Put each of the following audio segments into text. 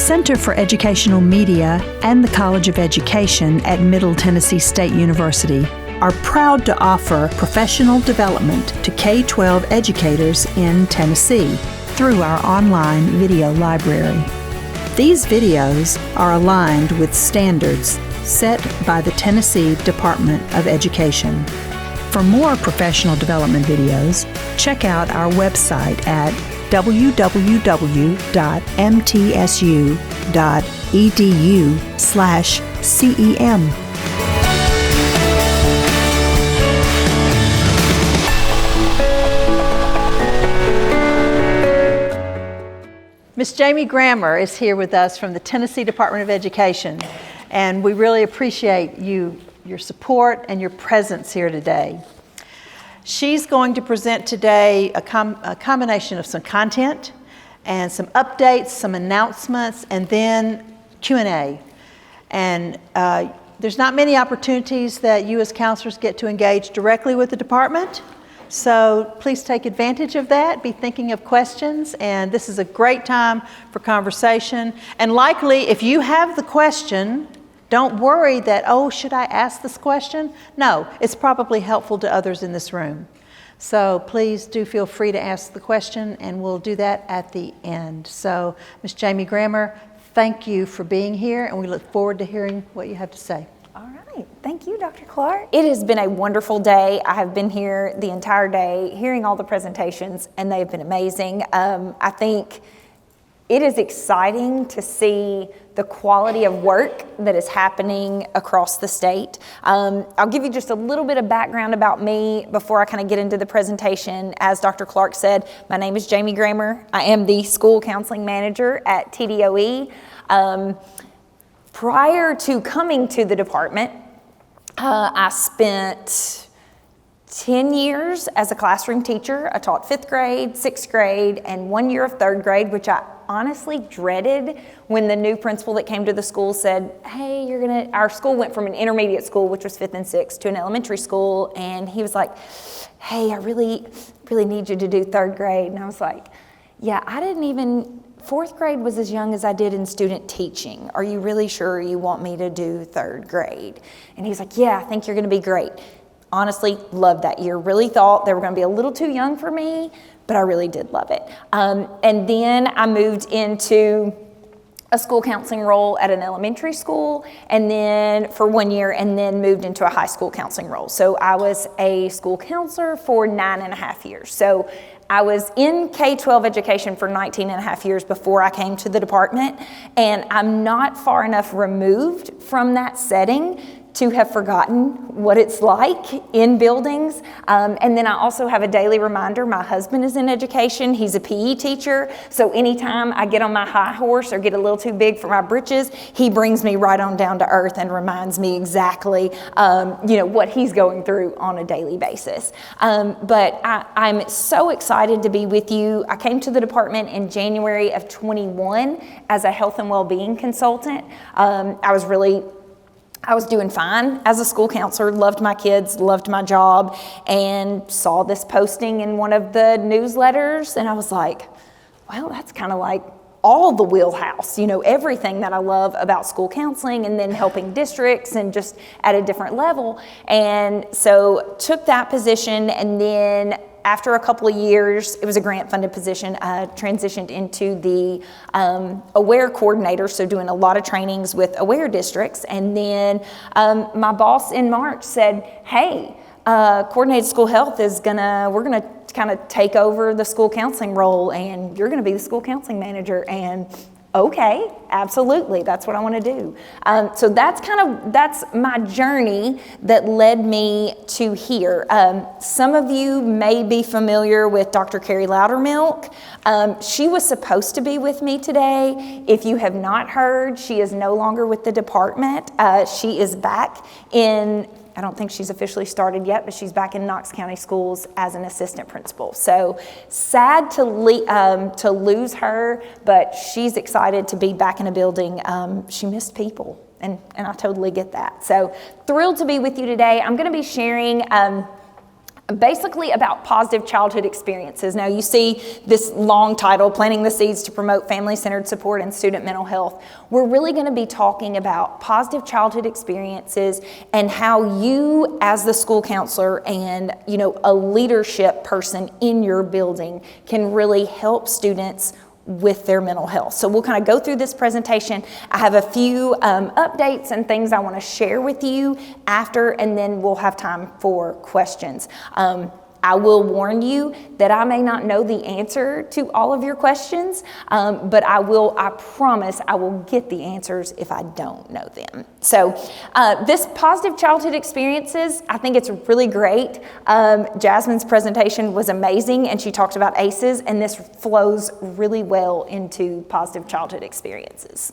Center for Educational Media and the College of Education at Middle Tennessee State University are proud to offer professional development to K-12 educators in Tennessee through our online video library. These videos are aligned with standards set by the Tennessee Department of Education. For more professional development videos, check out our website at www.mtsu.edu/CEM. Ms. Jamie Grammer is here with us from the Tennessee Department of Education, and we really appreciate your support and your presence here today. She's going to present today a combination of some content and some updates, some announcements, and then Q&A. And there's not many opportunities that you as counselors get to engage directly with the department. So please take advantage of that, be thinking of questions, and this is a great time for conversation. And likely, if you have the question, don't worry that, oh, should I ask this question? No, it's probably helpful to others in this room. So please do feel free to ask the question, and we'll do that at the end. So, Ms. Jamie Grammer, thank you for being here, and we look forward to hearing what you have to say. All right. Thank you, Dr. Clark. It has been a wonderful day. I have been here the entire day hearing all the presentations, and they've been amazing. I think it is exciting to see the quality of work that is happening across the state. I'll give you just a little bit of background about me before I kind of get into the presentation. As Dr. Clark said, my name is Jamie Grammer. I am the school counseling manager at TDOE. Prior to coming to the department, I spent 10 years as a classroom teacher. I taught 5th grade, 6th grade, and 1 year of 3rd grade, which I honestly dreaded when the new principal that came to the school said, hey, our school went from an intermediate school, which was 5th and 6th, to an elementary school, and he was like, hey, I really need you to do 3rd grade. And I was like, yeah, 4th grade was as young as I did in student teaching. Are you really sure you want me to do 3rd grade? And he's like, yeah, I think you're gonna be great. Honestly, loved that year. Really thought they were gonna be a little too young for me, but I really did love it. And then I moved into a school counseling role at an elementary school, and then for 1 year, and then moved into a high school counseling role. So I was a school counselor for 9.5 years. So I was in K-12 education for 19.5 years before I came to the department, and I'm not far enough removed from that setting to have forgotten what it's like in buildings. And then I also have a daily reminder. My husband is in education. He's a PE teacher. So anytime I get on my high horse or get a little too big for my britches, he brings me right on down to earth and reminds me exactly, what he's going through on a daily basis. But I'm so excited to be with you. I came to the department in January of 21 as a health and well-being consultant. I was doing fine as a school counselor, loved my kids, loved my job, and saw this posting in one of the newsletters, and I was like, well, that's kind of like all the wheelhouse, everything that I love about school counseling and then helping districts and just at a different level. And so took that position, and then after a couple of years, it was a grant-funded position, I transitioned into the AWARE coordinator, so doing a lot of trainings with AWARE districts. And then my boss in March said, hey, coordinated school health we're gonna kind of take over the school counseling role, and you're gonna be the school counseling manager. And okay, absolutely, that's what I want to do. So that's my journey that led me to here. Some of you may be familiar with Dr. Carrie Loudermilk. She was supposed to be with me today. If you have not heard, she is no longer with the department. She is back I don't think she's officially started yet, but she's back in Knox County Schools as an assistant principal. So sad to lose her, but she's excited to be back in a building. She missed people, and I totally get that. So thrilled to be with you today. I'm going to be sharing basically about positive childhood experiences. Now you see this long title, Planting the Seeds to Promote Family-Centered Support and Student Mental Health. We're really going to be talking about positive childhood experiences and how you as the school counselor and a leadership person in your building can really help students with their mental health. So we'll kind of go through this presentation. I have a few updates and things I want to share with you after, and then we'll have time for questions. I will warn you that I may not know the answer to all of your questions, but I promise I will get the answers if I don't know them. So this positive childhood experiences, I think it's really great. Jasmine's presentation was amazing, and she talked about ACEs, and this flows really well into positive childhood experiences.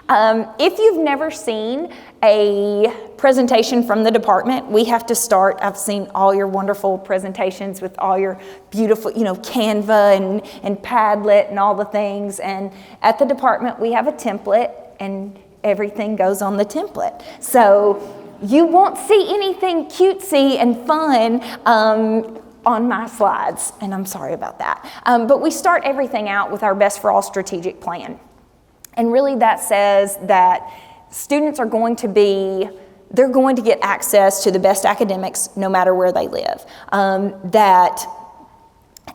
If you've never seen a presentation from the department, we have to start. I've seen all your wonderful presentations with all your beautiful, Canva and Padlet and all the things. And at the department, we have a template, and everything goes on the template. So you won't see anything cutesy and fun on my slides, and I'm sorry about that. But we start everything out with our Best for All strategic plan. And really that says that students are going to get access to the best academics no matter where they live. That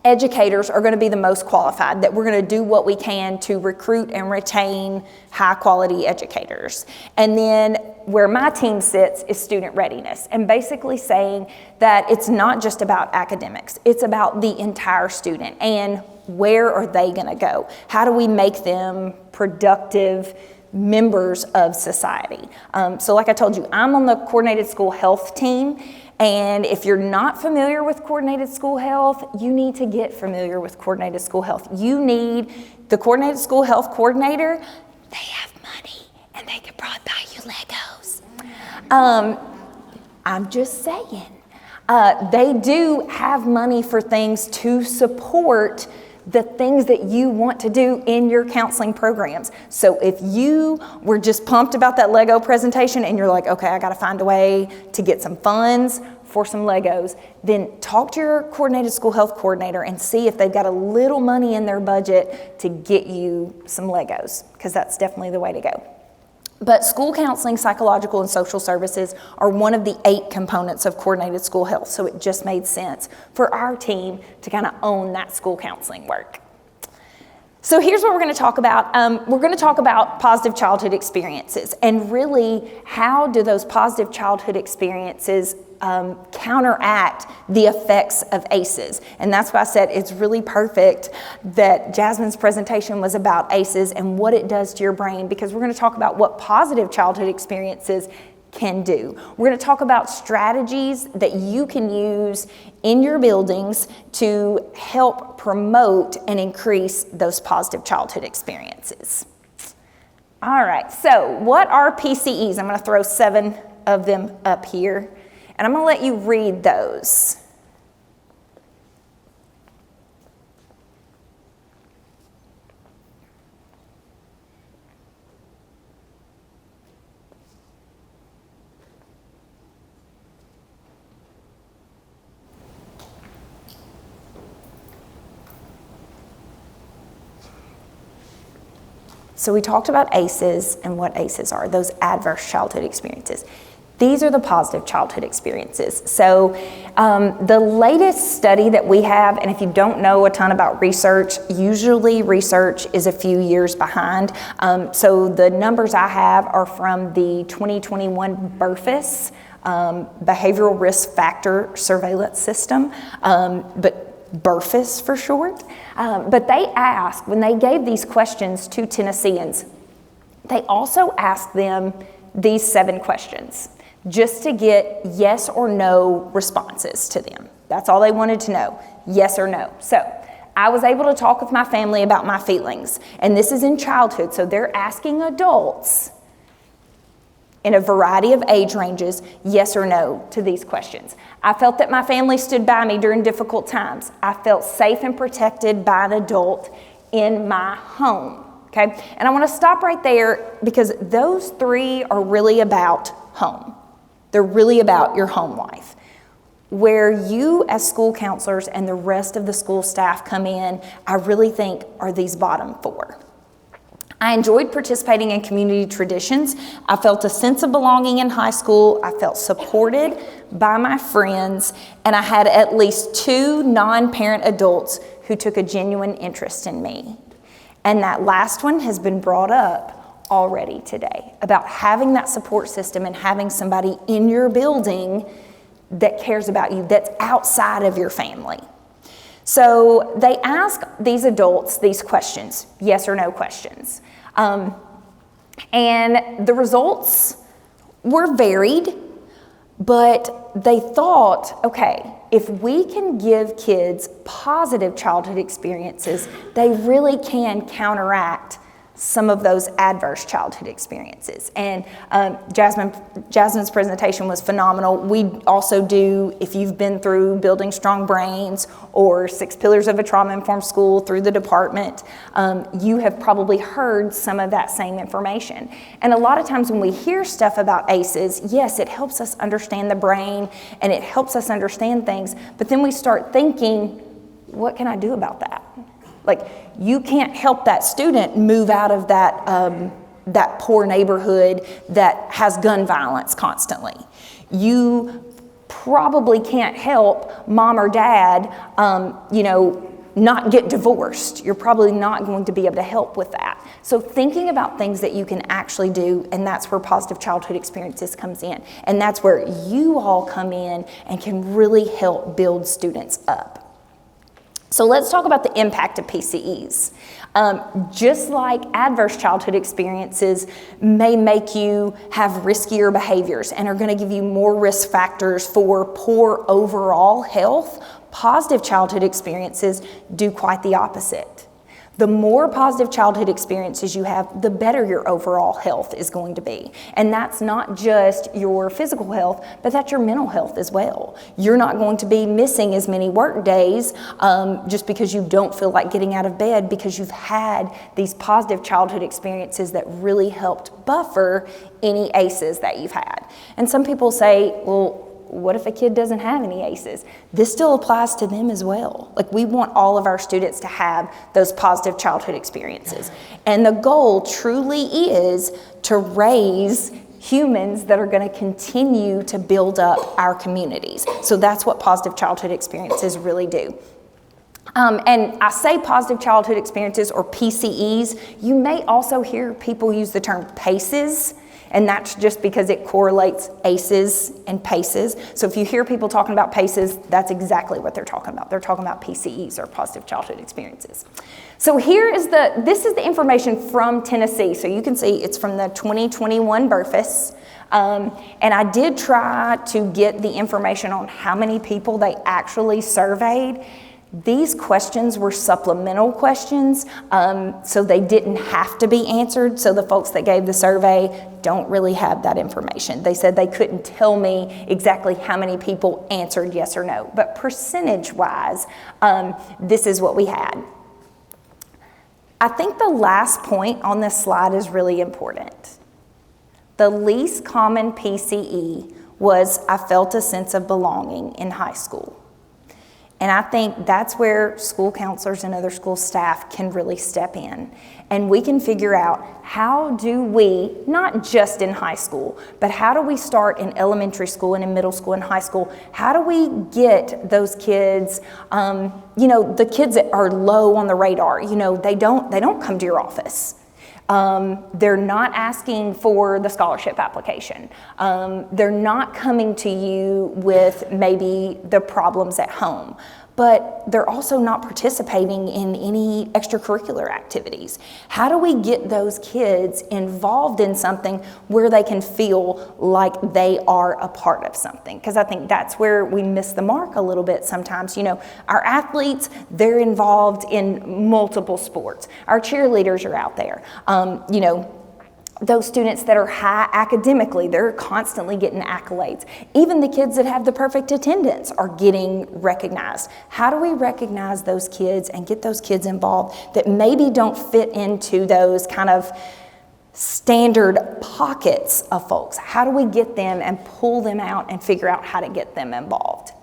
educators are going to be the most qualified, that we're going to do what we can to recruit and retain high quality educators. And then where my team sits is student readiness, and basically saying that it's not just about academics, it's about the entire student and where are they going to go? How do we make them productive members of society? So like I told you, I'm on the coordinated school health team. And if you're not familiar with coordinated school health, you need to get familiar with coordinated school health. You need the coordinated school health coordinator. They have money and they can probably buy you Legos. I'm just saying. They do have money for things to support the things that you want to do in your counseling programs. So if you were just pumped about that Lego presentation and you're like, okay, I got to find a way to get some funds for some Legos, then talk to your coordinated school health coordinator and see if they've got a little money in their budget to get you some Legos, because that's definitely the way to go. But school counseling, psychological, and social services are one of the 8 components of coordinated school health, so it just made sense for our team to kind of own that school counseling work. So here's what we're going to talk about. We're going to talk about positive childhood experiences, and really how do those positive childhood experiences counteract the effects of ACEs. And that's why I said it's really perfect that Jasmine's presentation was about ACEs and what it does to your brain, because we're going to talk about what positive childhood experiences can do. We're going to talk about strategies that you can use in your buildings to help promote and increase those positive childhood experiences. All right, so what are PCEs? I'm going to throw 7 of them up here, and I'm going to let you read those. So we talked about ACEs and what ACEs are, those adverse childhood experiences. These are the positive childhood experiences. So the latest study that we have, and if you don't know a ton about research, usually research is a few years behind. So the numbers I have are from the 2021 BRFIS, Behavioral Risk Factor Surveillance System, but BRFIS for short. But they asked, when they gave these questions to Tennesseans, they also asked them these 7 questions, just to get yes or no responses to them. That's all they wanted to know, yes or no. So I was able to talk with my family about my feelings, and this is in childhood, so they're asking adults in a variety of age ranges, yes or no to these questions. I felt that my family stood by me during difficult times. I felt safe and protected by an adult in my home, okay? And I want to stop right there, because those 3 are really about home. They're really about your home life. Where you as school counselors and the rest of the school staff come in, I really think are these bottom 4. I enjoyed participating in community traditions. I felt a sense of belonging in high school. I felt supported by my friends, and I had at least 2 non-parent adults who took a genuine interest in me. And that last one has been brought up already today, about having that support system and having somebody in your building that cares about you, that's outside of your family. So they ask these adults these questions, yes or no questions. And the results were varied, but they thought, okay, if we can give kids positive childhood experiences, they really can counteract some of those adverse childhood experiences. And Jasmine's presentation was phenomenal. We also do, if you've been through Building Strong Brains or 6 Pillars of a Trauma-Informed School through the department, you have probably heard some of that same information. And a lot of times when we hear stuff about ACEs, yes, it helps us understand the brain and it helps us understand things, but then we start thinking, what can I do about that? Like, you can't help that student move out of that poor neighborhood that has gun violence constantly. You probably can't help mom or dad, not get divorced. You're probably not going to be able to help with that. So thinking about things that you can actually do, and that's where positive childhood experiences comes in. And that's where you all come in and can really help build students up. So let's talk about the impact of PCEs. Just like adverse childhood experiences may make you have riskier behaviors and are going to give you more risk factors for poor overall health, positive childhood experiences do quite the opposite. The more positive childhood experiences you have, the better your overall health is going to be. And that's not just your physical health, but that's your mental health as well. You're not going to be missing as many work days just because you don't feel like getting out of bed, because you've had these positive childhood experiences that really helped buffer any ACEs that you've had. And some people say, well, what if a kid doesn't have any ACEs? This still applies to them as well. Like, we want all of our students to have those positive childhood experiences. And the goal truly is to raise humans that are going to continue to build up our communities. So that's what positive childhood experiences really do. And I say positive childhood experiences, or PCEs. You may also hear people use the term PACEs. And that's just because it correlates ACEs and PACEs. So if you hear people talking about PACEs, that's exactly what they're talking about. They're talking about PCEs, or positive childhood experiences. So this is the information from Tennessee. So you can see it's from the 2021 BRFIS. And I did try to get the information on how many people they actually surveyed. These questions were supplemental questions, so they didn't have to be answered. So the folks that gave the survey don't really have that information. They said they couldn't tell me exactly how many people answered yes or no. But percentage-wise, this is what we had. I think the last point on this slide is really important. The least common PCE was, I felt a sense of belonging in high school. And I think that's where school counselors and other school staff can really step in. And we can figure out, how do we, not just in high school, but how do we start in elementary school and in middle school and high school? How do we get those kids, the kids that are low on the radar, they don't come to your office. They're not asking for the scholarship application. They're not coming to you with maybe the problems at home, but they're also not participating in any extracurricular activities. How do we get those kids involved in something where they can feel like they are a part of something? Because I think that's where we miss the mark a little bit sometimes. Our athletes, they're involved in multiple sports. Our cheerleaders are out there. Those students that are high academically, they're constantly getting accolades. Even the kids that have the perfect attendance are getting recognized. How do we recognize those kids and get those kids involved that maybe don't fit into those kind of standard pockets of folks? How do we get them and pull them out and figure out how to get them involved?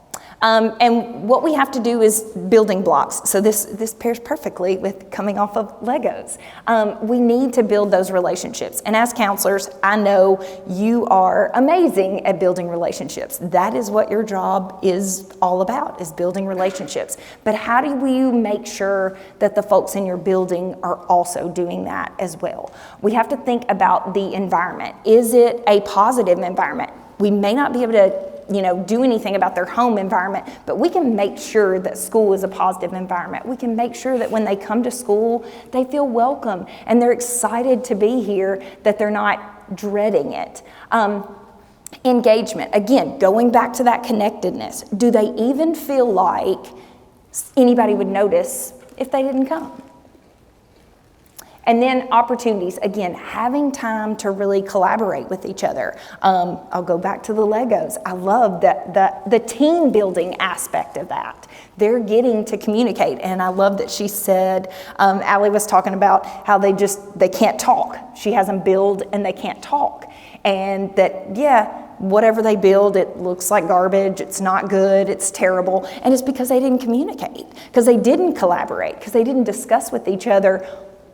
And what we have to do is building blocks. So this pairs perfectly with coming off of Legos. We need to build those relationships. And as counselors, I know you are amazing at building relationships. That is what your job is all about, is building relationships. But how do you make sure that the folks in your building are also doing that as well? We have to think about the environment. Is it a positive environment? We may not be able to do anything about their home environment, but we can make sure that school is a positive environment. We can make sure that when they come to school, they feel welcome and they're excited to be here, that they're not dreading it. Engagement, again, going back to that connectedness. Do they even feel like anybody would notice if they didn't come? And then opportunities, again, having time to really collaborate with each other. I'll go back to the Legos. I love the team building aspect of that. They're getting to communicate, and I love that she said, Allie was talking about how they can't talk. She has them build and they can't talk. And that, whatever they build, it looks like garbage, it's not good, it's terrible, and it's because they didn't communicate, because they didn't collaborate, because they didn't discuss with each other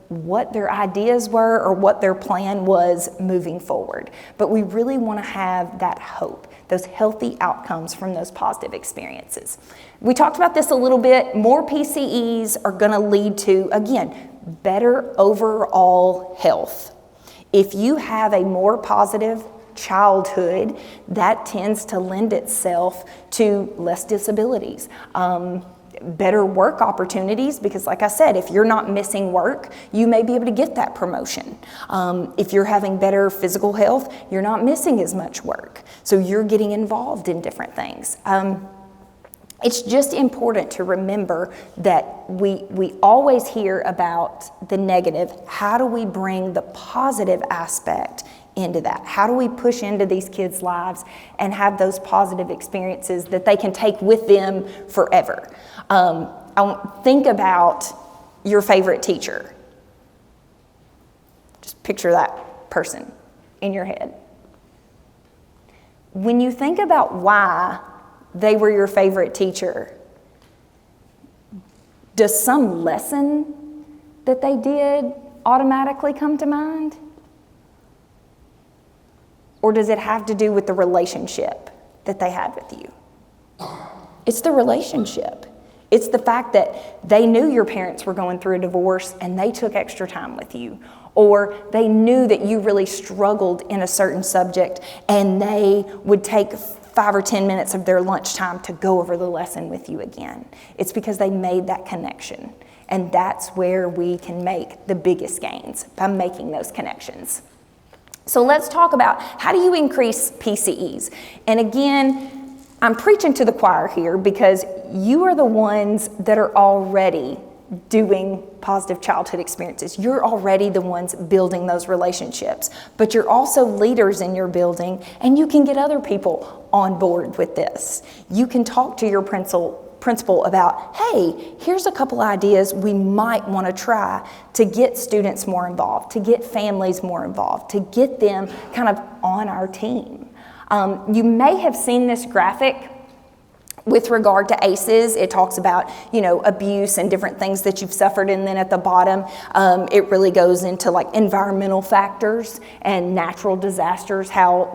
what their ideas were or what their plan was moving forward. But we really want to have that hope, those healthy outcomes from those positive experiences. We talked about this a little bit. More PCEs are going to lead to, again, better overall health. If you have a more positive childhood, that tends to lend itself to less disabilities. Better work opportunities, because like I said, if you're not missing work, you may be able to get that promotion. If you're having better physical health, you're not missing as much work. So you're getting involved in different things. It's just important to remember that we always hear about the negative. How do we bring the positive aspect into that? How do we push into these kids' lives and have those positive experiences that they can take with them forever? Think about your favorite teacher. Just picture that person in your head. When you think about why they were your favorite teacher, does some lesson that they did automatically come to mind? Or does it have to do with the relationship that they had with you? It's the relationship. It's the fact that they knew your parents were going through a divorce and they took extra time with you. Or they knew that you really struggled in a certain subject and they would take 5 or 10 minutes of their lunchtime to go over the lesson with you again. It's because they made that connection. And that's where we can make the biggest gains, by making those connections. So let's talk about, how do you increase PCEs? And again, I'm preaching to the choir here, because you are the ones that are already doing positive childhood experiences. You're already the ones building those relationships, but you're also leaders in your building, and you can get other people on board with this. You can talk to your principal about, hey, here's a couple ideas we might want to try to get students more involved, to get families more involved, to get them kind of on our team. You may have seen this graphic with regard to ACEs. It talks about, abuse and different things that you've suffered. And then at the bottom, it really goes into like environmental factors and natural disasters, how,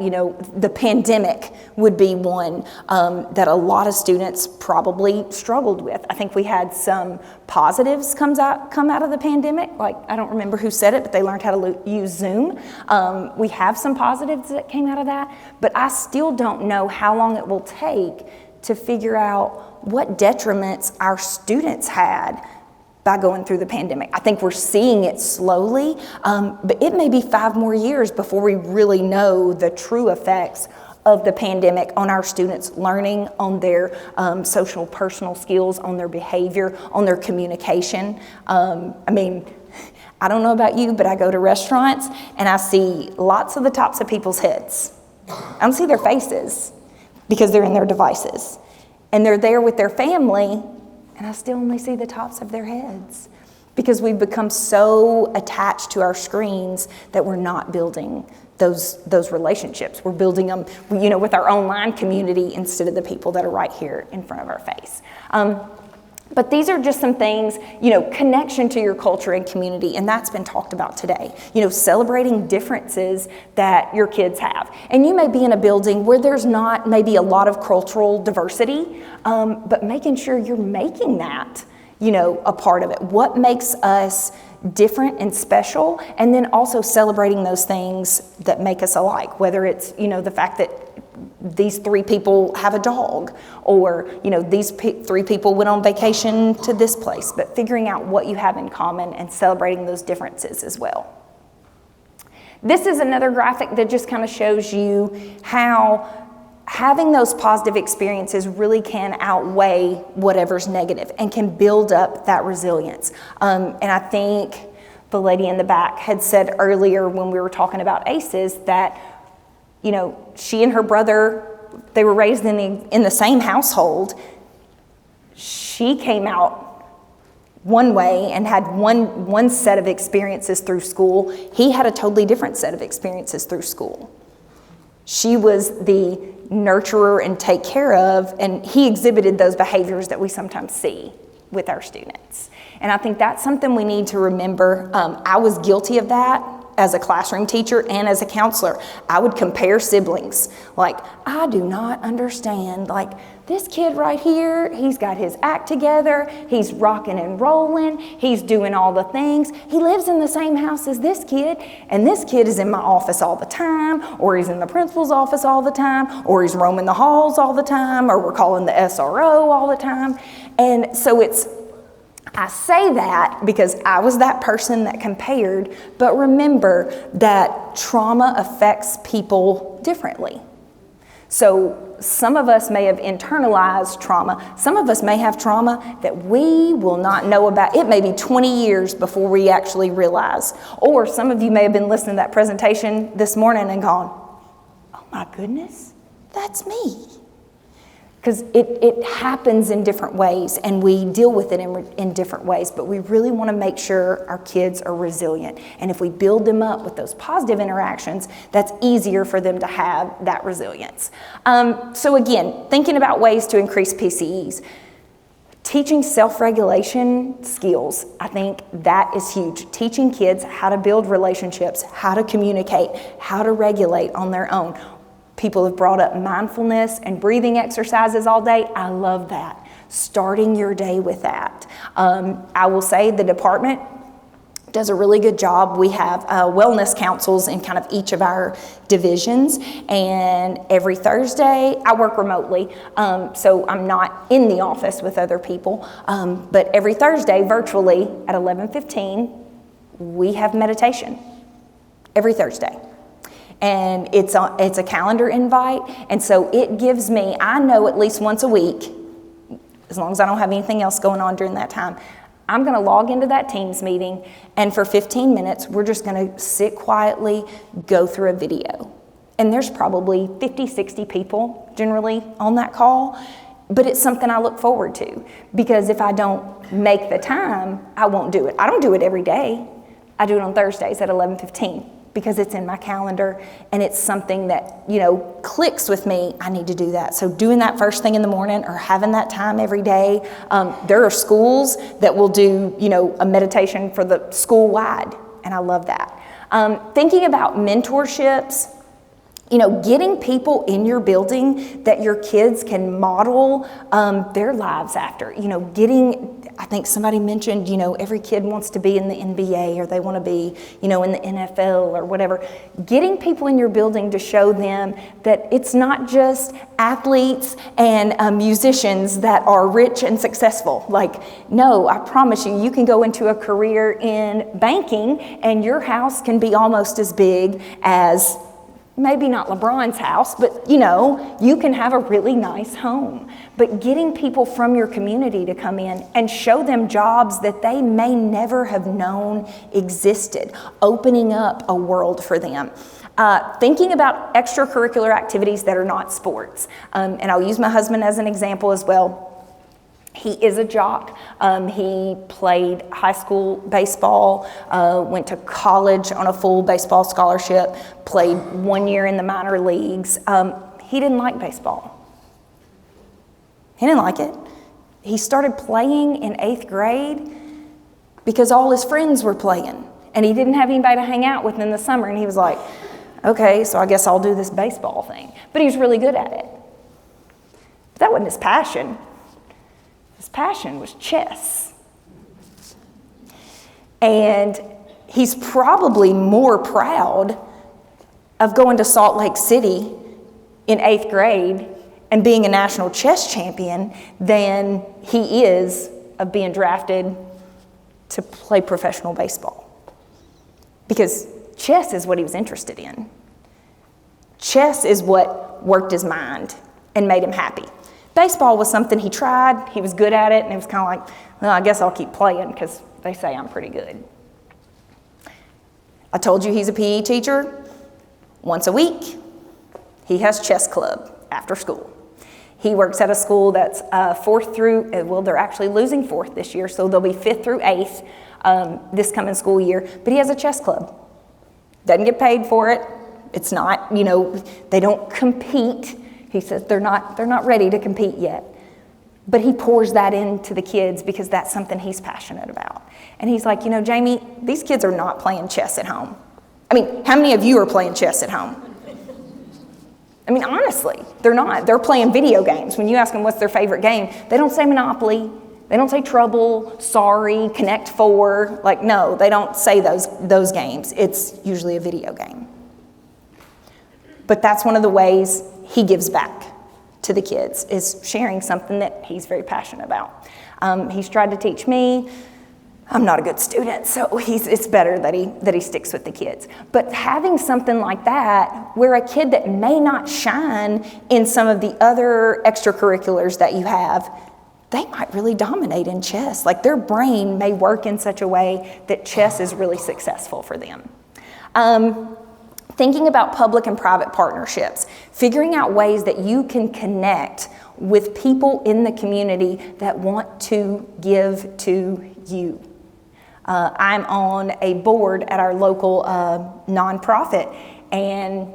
the pandemic would be one that a lot of students probably struggled with. I think we had some positives come out of the pandemic. Like, I don't remember who said it, but they learned how to use Zoom. We have some positives that came out of that, but I still don't know how long it will take to figure out what detriments our students had by going through the pandemic. I think we're seeing it slowly, but it may be 5 more years before we really know the true effects of the pandemic on our students' learning, on their social, personal skills, on their behavior, on their communication. I don't know about you, but I go to restaurants and I see lots of the tops of people's heads. I don't see their faces, because they're in their devices. And they're there with their family, and I still only see the tops of their heads. because we've become so attached to our screens that we're not building those relationships. We're building them, with our online community instead of the people that are right here in front of our face. But these are just some things, connection to your culture and community, and that's been talked about today. Celebrating differences that your kids have. And you may be in a building where there's not maybe a lot of cultural diversity, but making sure you're making that, a part of it. What makes us different and special, and then also celebrating those things that make us alike, whether it's, the fact that these 3 people have a dog, or, these 3 people went on vacation to this place, but figuring out what you have in common and celebrating those differences as well. This is another graphic that just kind of shows you how having those positive experiences really can outweigh whatever's negative and can build up that resilience. And I think the lady in the back had said earlier when we were talking about ACEs that, she and her brother, they were raised in the same household. She came out one way and had one set of experiences through school. He had a totally different set of experiences through school. She was the nurturer and take care of, and he exhibited those behaviors that we sometimes see with our students. And I think that's something we need to remember. I was guilty of that as a classroom teacher and as a counselor. I would compare siblings. Like, I do not understand. Like, this kid right here, he's got his act together. He's rocking and rolling. He's doing all the things. He lives in the same house as this kid, and this kid is in my office all the time, or he's in the principal's office all the time, or he's roaming the halls all the time, or we're calling the SRO all the time. And so I say that because I was that person that compared, but remember that trauma affects people differently. So some of us may have internalized trauma. Some of us may have trauma that we will not know about. It may be 20 years before we actually realize. Or some of you may have been listening to that presentation this morning and gone, oh my goodness, that's me. Because it happens in different ways, and we deal with it in different ways, but we really want to make sure our kids are resilient. And if we build them up with those positive interactions, that's easier for them to have that resilience. So again, thinking about ways to increase PCEs. Teaching self-regulation skills, I think that is huge. Teaching kids how to build relationships, how to communicate, how to regulate on their own. People have brought up mindfulness and breathing exercises all day. I love that. Starting your day with that. I will say the department does a really good job. We have wellness councils in kind of each of our divisions, and every Thursday, I work remotely, so I'm not in the office with other people, but every Thursday, virtually at 11:15, we have meditation every Thursday. And it's a calendar invite, and so it gives me, I know at least once a week, as long as I don't have anything else going on during that time, I'm going to log into that Teams meeting, and for 15 minutes, we're just going to sit quietly, go through a video. And there's probably 50, 60 people generally on that call, but it's something I look forward to, because if I don't make the time, I won't do it. I don't do it every day. I do it on Thursdays at 11:15. Because it's in my calendar and it's something that, clicks with me. I need to do that. So doing that first thing in the morning or having that time every day. There are schools that will do, a meditation for the school-wide, and I love that. Thinking about mentorships, getting people in your building that your kids can model their lives after. I think somebody mentioned, every kid wants to be in the NBA, or they want to be, in the NFL or whatever. Getting people in your building to show them that it's not just athletes and musicians that are rich and successful. Like, no, I promise you, you can go into a career in banking and your house can be almost as big as, maybe not LeBron's house, but you can have a really nice home. But getting people from your community to come in and show them jobs that they may never have known existed, opening up a world for them. Thinking about extracurricular activities that are not sports. And I'll use my husband as an example as well. He is a jock. He played high school baseball, went to college on a full baseball scholarship, played 1 year in the minor leagues. He didn't like baseball. He didn't like it. He started playing in 8th grade because all his friends were playing, and he didn't have anybody to hang out with in the summer, and he was like, okay, so I guess I'll do this baseball thing. But he was really good at it. But that wasn't his passion. His passion was chess. And he's probably more proud of going to Salt Lake City in 8th grade and being a national chess champion than he is of being drafted to play professional baseball. Because chess is what he was interested in. Chess is what worked his mind and made him happy. Baseball was something he tried, he was good at it, and it was kind of like, well, I guess I'll keep playing because they say I'm pretty good. I told you he's a PE teacher. Once a week, he has chess club after school. He works at a school that's 4th through, well, they're actually losing 4th this year, so they'll be 5th through 8th this coming school year, but he has a chess club. Doesn't get paid for it. It's not, they don't compete. He says they're not ready to compete yet. But he pours that into the kids because that's something he's passionate about. And he's like, Jamie, these kids are not playing chess at home. I mean, how many of you are playing chess at home? I mean, honestly, they're not. They're playing video games. When you ask them what's their favorite game, they don't say Monopoly. They don't say Trouble, Sorry, Connect 4. Like, no, they don't say those games. It's usually a video game. But that's one of the ways he gives back to the kids, is sharing something that he's very passionate about. He's tried to teach me. I'm not a good student, so it's better that he sticks with the kids. But having something like that, where a kid that may not shine in some of the other extracurriculars that you have, they might really dominate in chess. Like, their brain may work in such a way that chess is really successful for them. Thinking about public and private partnerships, figuring out ways that you can connect with people in the community that want to give to you. I'm on a board at our local nonprofit, and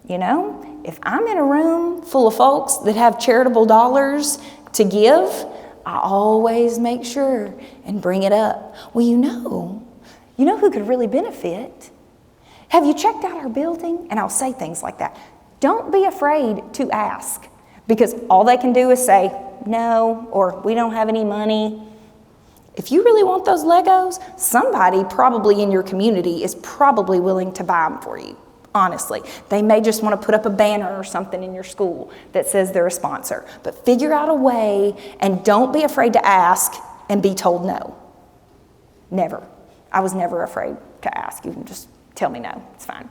if I'm in a room full of folks that have charitable dollars to give, I always make sure and bring it up. Well, you know who could really benefit? Have you checked out our building? And I'll say things like that. Don't be afraid to ask, because all they can do is say no, or we don't have any money. If you really want those Legos, somebody probably in your community is probably willing to buy them for you. Honestly, they may just want to put up a banner or something in your school that says they're a sponsor. But figure out a way, and don't be afraid to ask and be told no. Never. I was never afraid to ask. You can just tell me no, it's fine.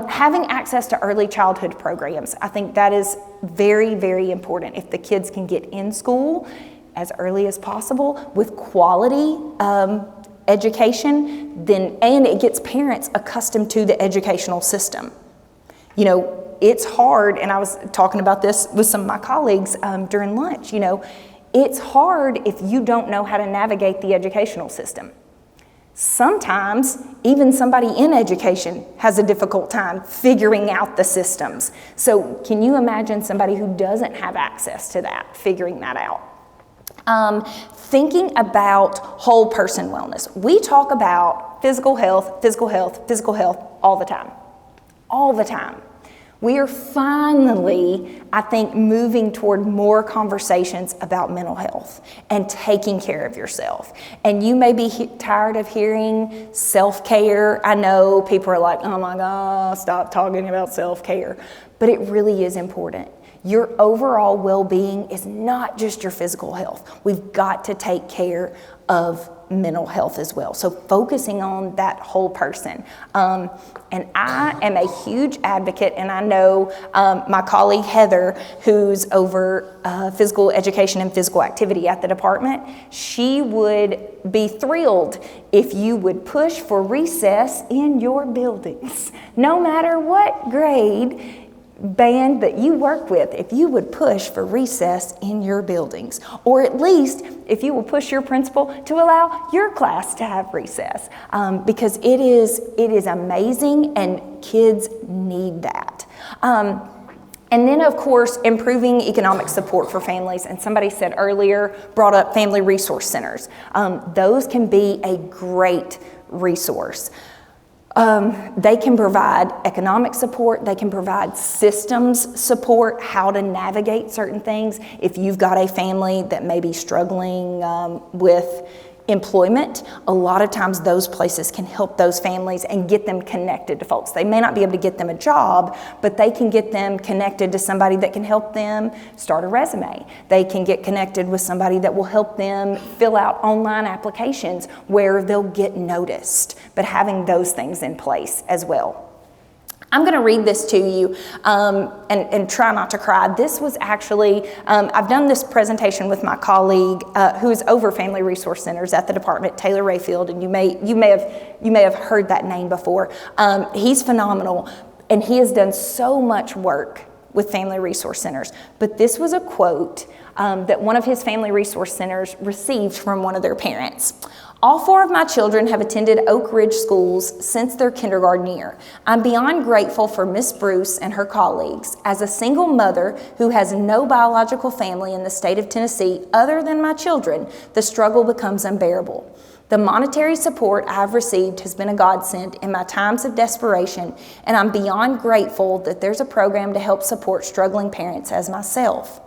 Having access to early childhood programs, I think that is very, very important. If the kids can get in school as early as possible with quality education, and it gets parents accustomed to the educational system. It's hard, and I was talking about this with some of my colleagues during lunch. It's hard if you don't know how to navigate the educational system. Sometimes even somebody in education has a difficult time figuring out the systems. So can you imagine somebody who doesn't have access to that, figuring that out? Thinking about whole person wellness. We talk about physical health all the time. All the time. We are finally, I think, moving toward more conversations about mental health and taking care of yourself. And you may be tired of hearing self-care. I know people are like, oh my God, stop talking about self-care. But it really is important. Your overall well-being is not just your physical health. We've got to take care of mental health as well. So focusing on that whole person. And I am a huge advocate, and I know my colleague Heather, who's over physical education and physical activity at the department, she would be thrilled if you would push for recess in your buildings. No matter what grade, band that you work with, if you would push for recess in your buildings, or at least if you will push your principal to allow your class to have recess, because it is amazing and kids need that. And then, of course, improving economic support for families. And somebody said earlier, brought up family resource centers. Those can be a great resource. They can provide economic support. They can provide systems support, how to navigate certain things. If you've got a family that may be struggling with employment, a lot of times those places can help those families and get them connected to folks. They may not be able to get them a job, but they can get them connected to somebody that can help them start a resume. They can get connected with somebody that will help them fill out online applications where they'll get noticed, but having those things in place as well. I'm going to read this to you and try not to cry. This was actually, I've done this presentation with my colleague who is over Family Resource Centers at the department, Taylor Rayfield, and you may have heard that name before. He's phenomenal, and he has done so much work with Family Resource Centers. But this was a quote that one of his Family Resource Centers received from one of their parents. All 4 of my children have attended Oak Ridge schools since their kindergarten year. I'm beyond grateful for Miss Bruce and her colleagues. As a single mother who has no biological family in the state of Tennessee other than my children, the struggle becomes unbearable. The monetary support I've received has been a godsend in my times of desperation, and I'm beyond grateful that there's a program to help support struggling parents as myself.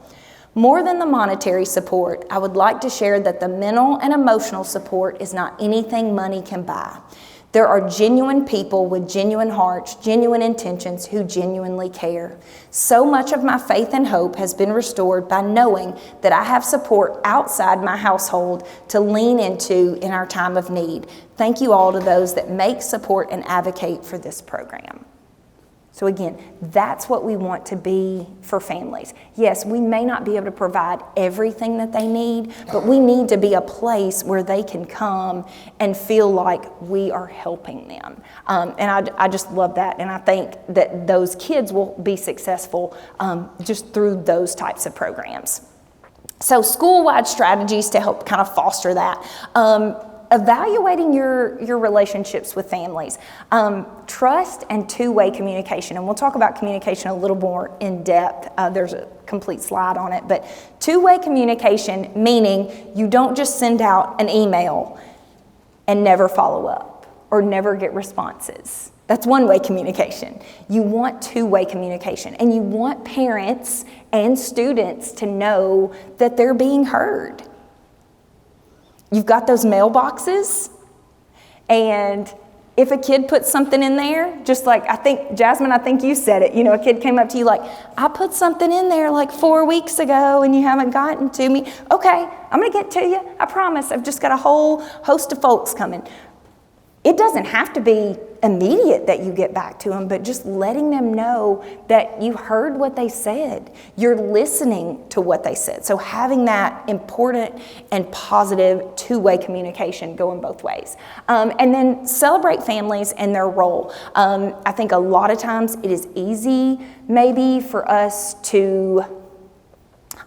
More than the monetary support, I would like to share that the mental and emotional support is not anything money can buy. There are genuine people with genuine hearts, genuine intentions who genuinely care. So much of my faith and hope has been restored by knowing that I have support outside my household to lean into in our time of need. Thank you all to those that make, support, and advocate for this program. So again, that's what we want to be for families. Yes, we may not be able to provide everything that they need, but we need to be a place where they can come and feel like we are helping them. And I just love that, and I think that those kids will be successful just through those types of programs. So school-wide strategies to help kind of foster that. Evaluating your relationships with families. Trust and two-way communication. And we'll talk about communication a little more in depth. There's a complete slide on it. But two-way communication, meaning you don't just send out an email and never follow up or never get responses. That's one-way communication. You want two-way communication. And you want parents and students to know that they're being heard. You've got those mailboxes, and if a kid puts something in there, just like Jasmine, I think you said it, a kid came up to you like, I put something in there like 4 weeks ago and you haven't gotten to me. Okay, I'm gonna get to you, I promise. I've just got a whole host of folks coming. It doesn't have to be immediate that you get back to them, but just letting them know that you heard what they said. You're listening to what they said. So having that important and positive two-way communication going both ways. And then celebrate families and their role. I think a lot of times it is easy maybe for us to,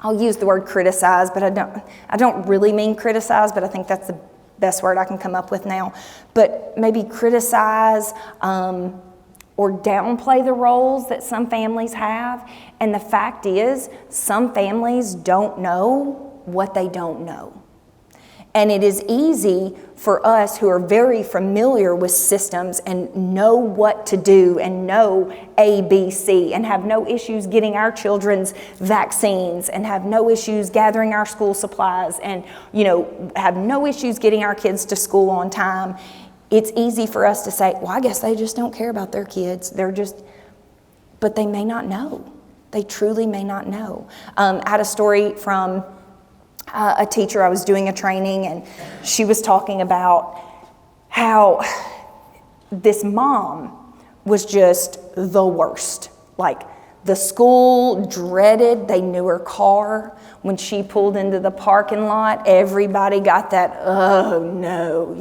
I'll use the word criticize, but I don't really mean criticize, but I think that's the best word I can come up with now, but maybe criticize or downplay the roles that some families have. And the fact is, some families don't know what they don't know. And it is easy for us who are very familiar with systems and know what to do and know A, B, C, and have no issues getting our children's vaccines and have no issues gathering our school supplies and, have no issues getting our kids to school on time. It's easy for us to say, well, I guess they just don't care about their kids. But they may not know. They truly may not know. I had a story from a teacher. I was doing a training, and she was talking about how this mom was just the worst. Like, the school dreaded, they knew her car. When she pulled into the parking lot, everybody got that, oh no,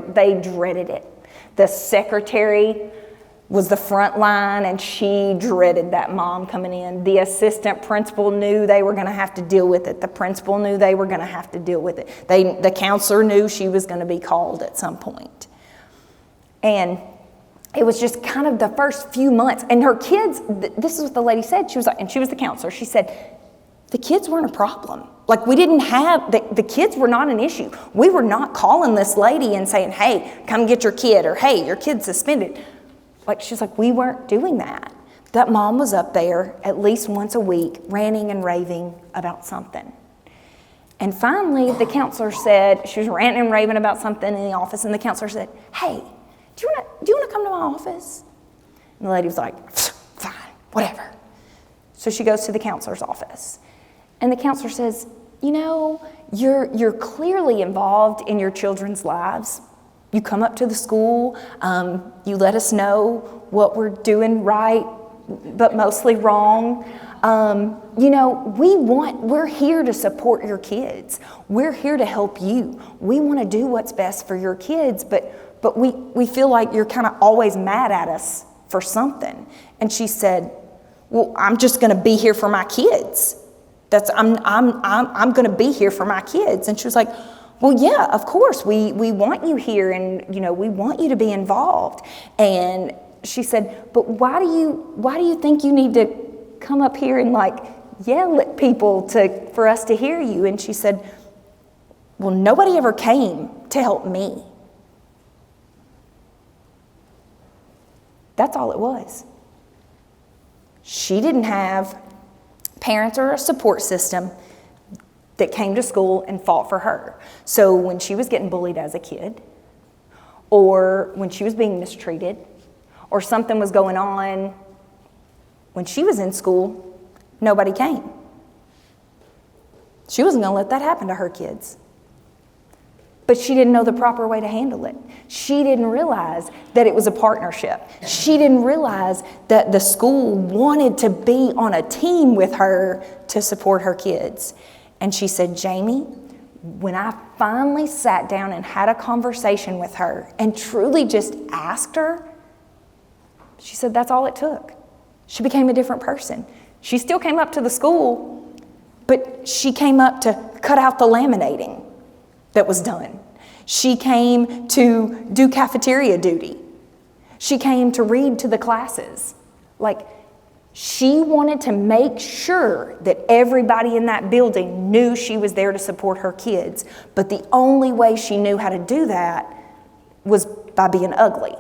they dreaded it. The secretary was the front line, and she dreaded that mom coming in. The assistant principal knew they were going to have to deal with it. The principal knew they were going to have to deal with it. The counselor knew she was going to be called at some point. And it was just kind of the first few months. And her kids, this is what the lady said. She was like, and she was the counselor. She said, the kids weren't a problem. Like, we didn't have, the kids were not an issue. We were not calling this lady and saying, hey, come get your kid, or hey, your kid's suspended. Like, she's like, we weren't doing that. That mom was up there at least once a week, ranting and raving about something. And finally, the counselor said, she was ranting and raving about something in the office, and the counselor said, hey, do you want to come to my office? And the lady was like, fine, whatever. So she goes to the counselor's office. And the counselor says, you know, you're clearly involved in your children's lives. You come up to the school, you let us know what we're doing right, but mostly wrong. You know, we're here to support your kids. We're here to help you. We want to do what's best for your kids, but we feel like you're kind of always mad at us for something. And she said, well, I'm just going to be here for my kids. I'm going to be here for my kids. And she was like, well, yeah, of course, we want you here, and, you know, we want you to be involved. And she said, but why do you think you need to come up here and, like, yell at people for us to hear you? And she said, well, nobody ever came to help me. That's all it was. She didn't have parents or a support system that came to school and fought for her. So when she was getting bullied as a kid, or when she was being mistreated, or something was going on when she was in school, nobody came. She wasn't going to let that happen to her kids. But she didn't know the proper way to handle it. She didn't realize that it was a partnership. She didn't realize that the school wanted to be on a team with her to support her kids. And she said, Jamie, when I finally sat down and had a conversation with her and truly just asked her, she said that's all it took. She became a different person. She still came up to the school, but she came up to cut out the laminating that was done. She came to do cafeteria duty. She came to read to the classes. Like, she wanted to make sure that everybody in that building knew she was there to support her kids. But the only way she knew how to do that was by being ugly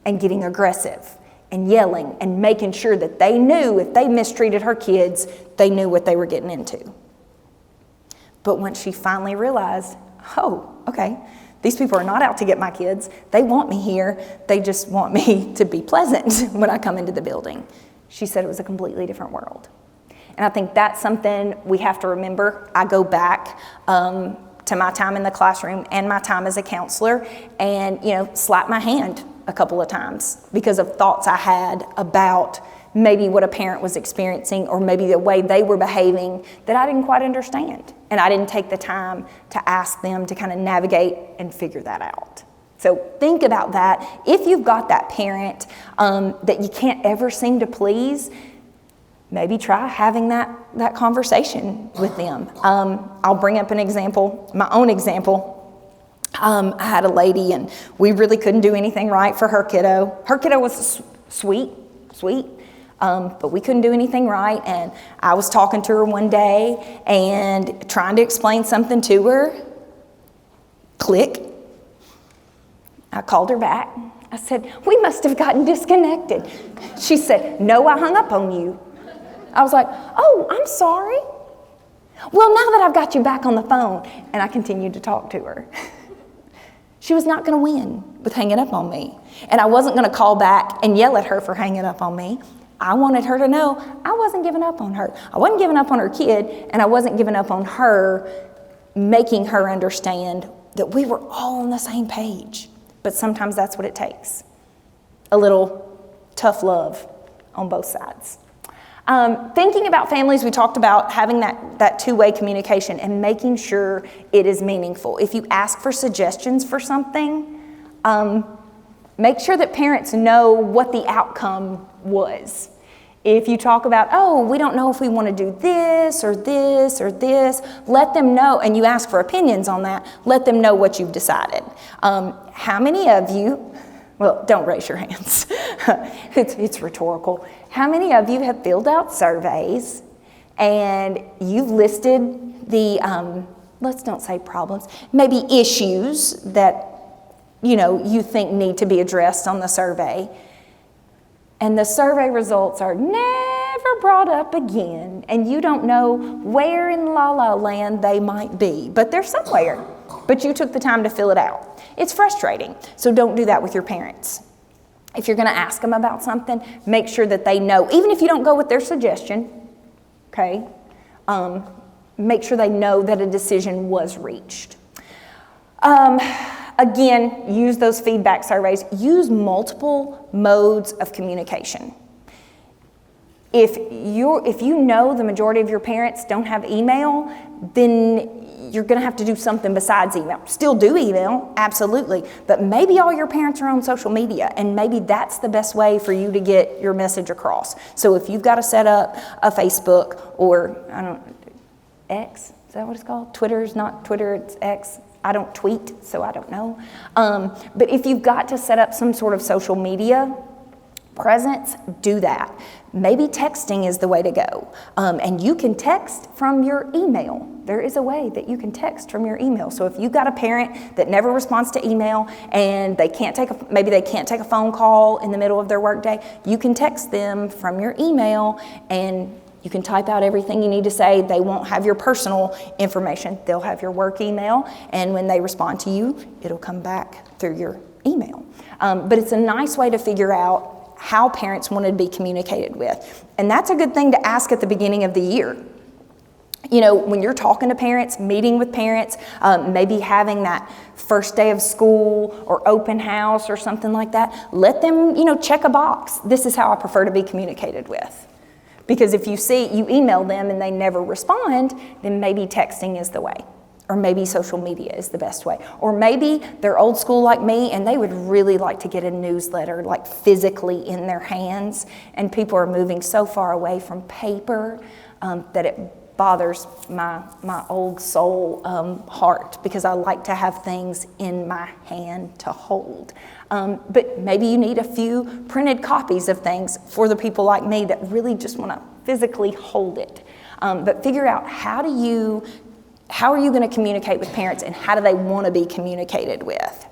and getting aggressive and yelling and making sure that they knew if they mistreated her kids, they knew what they were getting into. But once she finally realized, oh, okay, these people are not out to get my kids. They want me here. They just want me to be pleasant when I come into the building. She said it was a completely different world. And I think that's something we have to remember. I go back to my time in the classroom and my time as a counselor and, you know, slap my hand a couple of times because of thoughts I had about maybe what a parent was experiencing or maybe the way they were behaving that I didn't quite understand. And I didn't take the time to ask them to kind of navigate and figure that out. So think about that. If you've got that parent that you can't ever seem to please, maybe try having that conversation with them. I'll bring up an example, my own example. I had a lady and we really couldn't do anything right for her kiddo. Her kiddo was sweet, but we couldn't do anything right. And I was talking to her one day and trying to explain something to her. Click. I called her back. I said, we must have gotten disconnected. She said, no, I hung up on you. I was like, oh, I'm sorry. Well, now that I've got you back on the phone, and I continued to talk to her. She was not going to win with hanging up on me. And I wasn't going to call back and yell at her for hanging up on me. I wanted her to know I wasn't giving up on her. I wasn't giving up on her kid, and I wasn't giving up on her, making her understand that we were all on the same page. But sometimes that's what it takes. A little tough love on both sides. Thinking about families, we talked about having that two-way communication and making sure it is meaningful. If you ask for suggestions for something, Make sure that parents know what the outcome was. If you talk about, oh, we don't know if we want to do this or this or this, let them know, and you ask for opinions on that, let them know what you've decided. How many of you, well, don't raise your hands. It's rhetorical. How many of you have filled out surveys and you've listed the, let's don't say problems, maybe issues that you think need to be addressed on the survey, and the survey results are never brought up again, and you don't know where in La La Land they might be, but they're somewhere, but you took the time to fill it out. It's frustrating, so don't do that with your parents. If you're going to ask them about something, make sure that they know, even if you don't go with their suggestion, okay, make sure they know that a decision was reached. Again, use those feedback surveys. Use multiple modes of communication. If you know the majority of your parents don't have email, then you're going to have to do something besides email. Still do email, absolutely, but maybe all your parents are on social media, and maybe that's the best way for you to get your message across. So if you've got to set up a Facebook or, X, is that what it's called? Twitter is not Twitter, it's X. I don't tweet, so I don't know. But if you've got to set up some sort of social media presence, do that. Maybe texting is the way to go. And you can text from your email. There is a way that you can text from your email. So if you've got a parent that never responds to email and maybe they can't take a phone call in the middle of their workday, you can text them from your email, and you can type out everything you need to say. They won't have your personal information. They'll have your work email, and when they respond to you, it'll come back through your email. But it's a nice way to figure out how parents want to be communicated with. And that's a good thing to ask at the beginning of the year. When you're talking to parents, meeting with parents, maybe having that first day of school or open house or something like that, let them, check a box. This is how I prefer to be communicated with. Because if you email them and they never respond, then maybe texting is the way. Or maybe social media is the best way. Or maybe they're old school like me and they would really like to get a newsletter like physically in their hands. And people are moving so far away from paper that it bothers my old soul heart, because I like to have things in my hand to hold. But maybe you need a few printed copies of things for the people like me that really just want to physically hold it. But figure out how are you going to communicate with parents, and how do they want to be communicated with?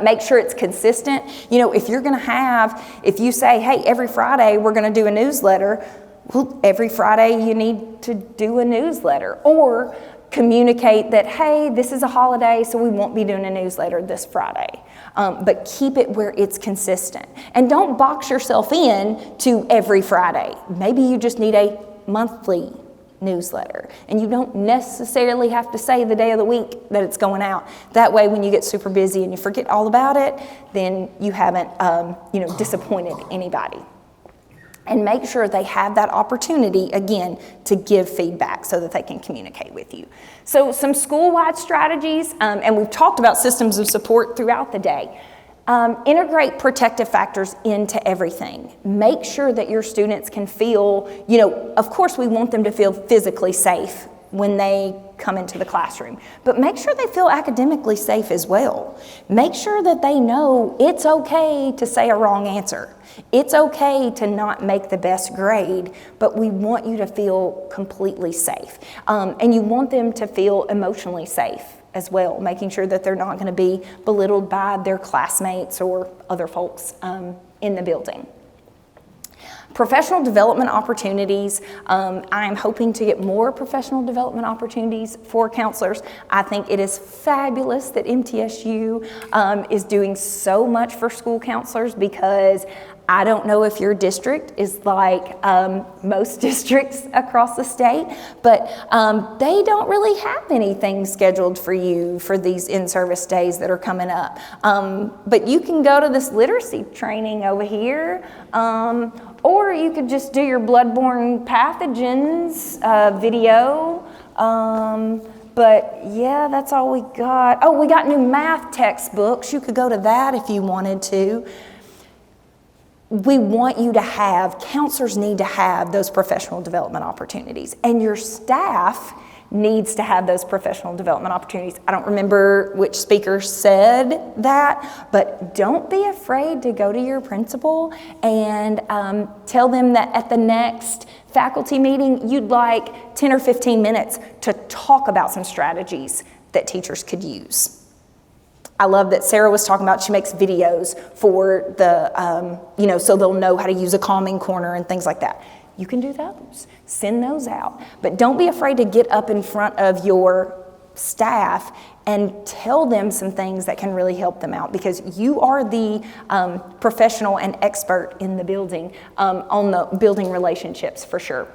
Make sure it's consistent. If you say, hey, every Friday we're going to do a newsletter, well, every Friday you need to do a newsletter. Or communicate that, hey, this is a holiday, so we won't be doing a newsletter this Friday. But keep it where it's consistent. And don't box yourself in to every Friday. Maybe you just need a monthly newsletter. And you don't necessarily have to say the day of the week that it's going out. That way, when you get super busy and you forget all about it, then you haven't disappointed anybody. And make sure they have that opportunity, again, to give feedback so that they can communicate with you. So some school-wide strategies, and we've talked about systems of support throughout the day. Integrate protective factors into everything. Make sure that your students can feel, of course we want them to feel physically safe when they come into the classroom, but make sure they feel academically safe as well. Make sure that they know it's okay to say a wrong answer. It's okay to not make the best grade, but we want you to feel completely safe. And you want them to feel emotionally safe as well, making sure that they're not going to be belittled by their classmates or other folks in the building. Professional development opportunities. I'm hoping to get more professional development opportunities for counselors. I think it is fabulous that MTSU is doing so much for school counselors, because I don't know if your district is like most districts across the state, but they don't really have anything scheduled for you for these in-service days that are coming up. But you can go to this literacy training over here, or you could just do your bloodborne pathogens video. But yeah, that's all we got. Oh, we got new math textbooks. You could go to that if you wanted to. We want you to have, counselors need to have those professional development opportunities, and your staff needs to have those professional development opportunities. I don't remember which speaker said that, but don't be afraid to go to your principal and tell them that at the next faculty meeting, you'd like 10 or 15 minutes to talk about some strategies that teachers could use. I love that Sarah was talking about she makes videos for the, so they'll know how to use a calming corner and things like that. You can do those. Send those out. But don't be afraid to get up in front of your staff and tell them some things that can really help them out, because you are the professional and expert in the building, on the building relationships for sure.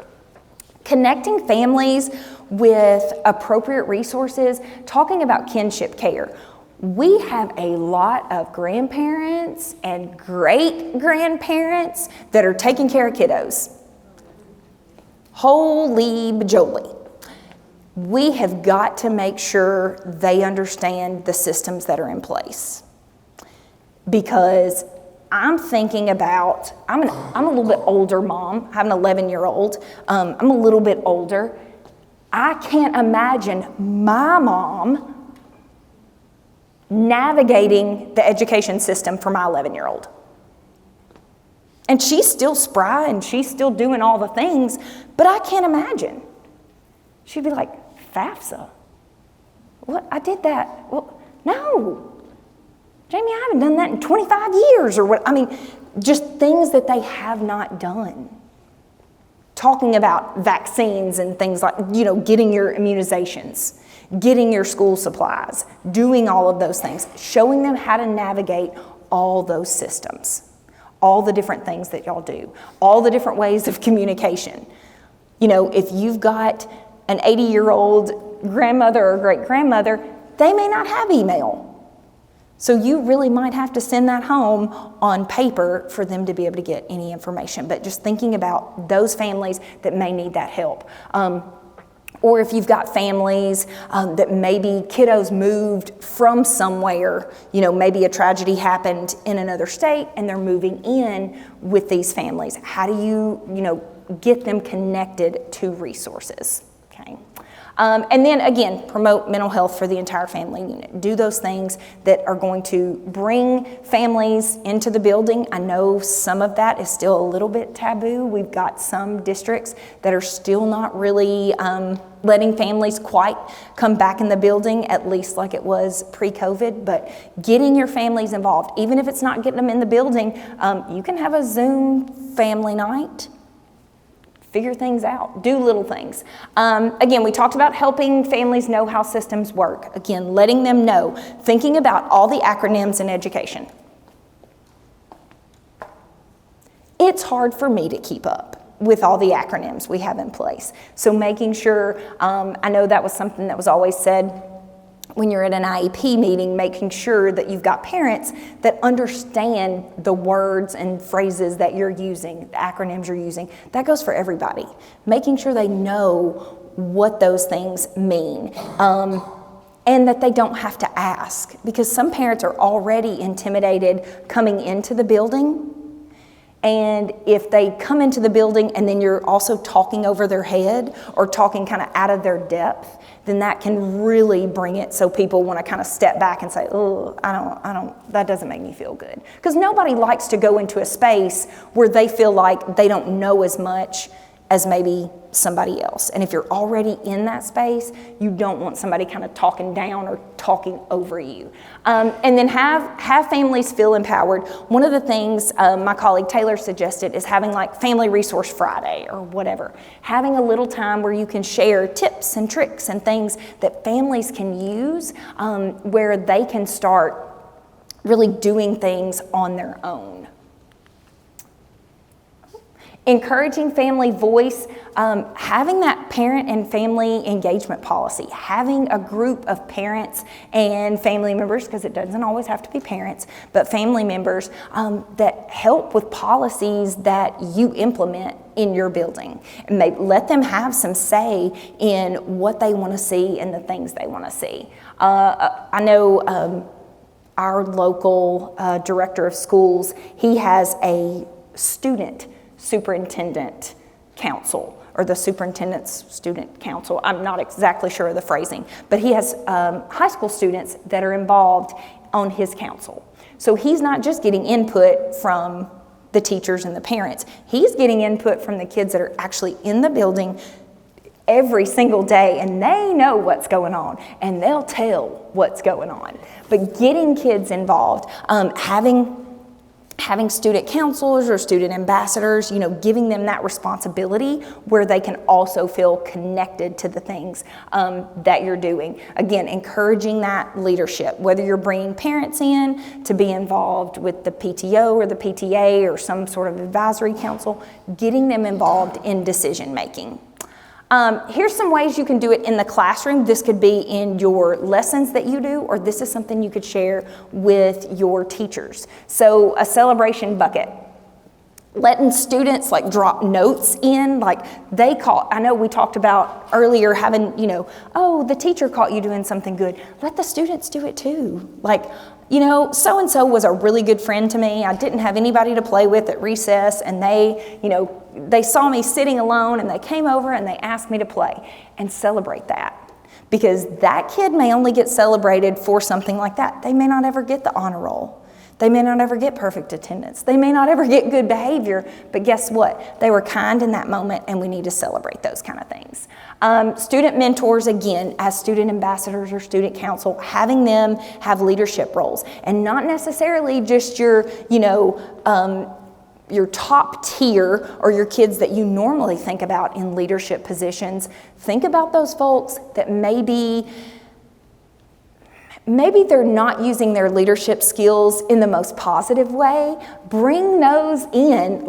Connecting families with appropriate resources, talking about kinship care. We have a lot of grandparents and great-grandparents that are taking care of kiddos. Holy bajoli. We have got to make sure they understand the systems that are in place. Because I'm thinking about, I'm a little bit older mom, I have an 11-year-old. I'm a little bit older. I can't imagine my mom navigating the education system for my 11-year-old. And she's still spry and she's still doing all the things, but I can't imagine. She'd be like, FAFSA? What? I did that. Well, no. Jamie, I haven't done that in 25 years or what. I mean, just things that they have not done. Talking about vaccines and things like, getting your immunizations, getting your school supplies, doing all of those things, showing them how to navigate all those systems, all the different things that y'all do, all the different ways of communication. If you've got an 80-year-old grandmother or great-grandmother, they may not have email. So you really might have to send that home on paper for them to be able to get any information. But just thinking about those families that may need that help. Or if you've got families that maybe kiddos moved from somewhere, maybe a tragedy happened in another state and they're moving in with these families. How do you, get them connected to resources? Okay. And then again, promote mental health for the entire family unit. Do those things that are going to bring families into the building. I know some of that is still a little bit taboo. We've got some districts that are still not really letting families quite come back in the building, at least like it was pre-COVID. But getting your families involved, even if it's not getting them in the building, you can have a Zoom family night. Figure things out, do little things. Again, we talked about helping families know how systems work. Again, letting them know, thinking about all the acronyms in education. It's hard for me to keep up with all the acronyms we have in place. So making sure, I know that was something that was always said when you're at an IEP meeting, making sure that you've got parents that understand the words and phrases that you're using, the acronyms you're using. That goes for everybody. Making sure they know what those things mean. And that they don't have to ask, because some parents are already intimidated coming into the building. And if they come into the building and then you're also talking over their head or talking kind of out of their depth, then that can really bring it so people want to kind of step back and say, oh, I don't, that doesn't make me feel good. Because nobody likes to go into a space where they feel like they don't know as much as maybe somebody else. And if you're already in that space, you don't want somebody kind of talking down or talking over you. And then have families feel empowered. One of the things my colleague Taylor suggested is having like Family Resource Friday or whatever. Having a little time where you can share tips and tricks and things that families can use, where they can start really doing things on their own. Encouraging family voice, having that parent and family engagement policy, having a group of parents and family members, because it doesn't always have to be parents, but family members that help with policies that you implement in your building. And let them have some say in what they want to see and the things they want to see. I know our local director of schools, he has a student superintendent council, or the superintendent's student council. I'm not exactly sure of the phrasing, but he has high school students that are involved on his council. So he's not just getting input from the teachers and the parents, he's getting input from the kids that are actually in the building every single day, and they know what's going on, and they'll tell what's going on. But getting kids involved, having student counselors or student ambassadors, giving them that responsibility where they can also feel connected to the things that you're doing. Again, encouraging that leadership, whether you're bringing parents in to be involved with the PTO or the PTA or some sort of advisory council, getting them involved in decision making. Here's some ways you can do it in the classroom. This could be in your lessons that you do, or this is something you could share with your teachers. So a celebration bucket. Letting students drop notes in, I know we talked about earlier having, the teacher caught you doing something good. Let the students do it too. So-and-so was a really good friend to me. I didn't have anybody to play with at recess, and they saw me sitting alone, and they came over and they asked me to play. And celebrate that. Because that kid may only get celebrated for something like that. They may not ever get the honor roll. They may not ever get perfect attendance. They may not ever get good behavior, but guess what? They were kind in that moment, and we need to celebrate those kind of things. Student mentors, again, as student ambassadors or student council, having them have leadership roles, and not necessarily just your top tier or your kids that you normally think about in leadership positions. Think about those folks that maybe they're not using their leadership skills in the most positive way. Bring those in.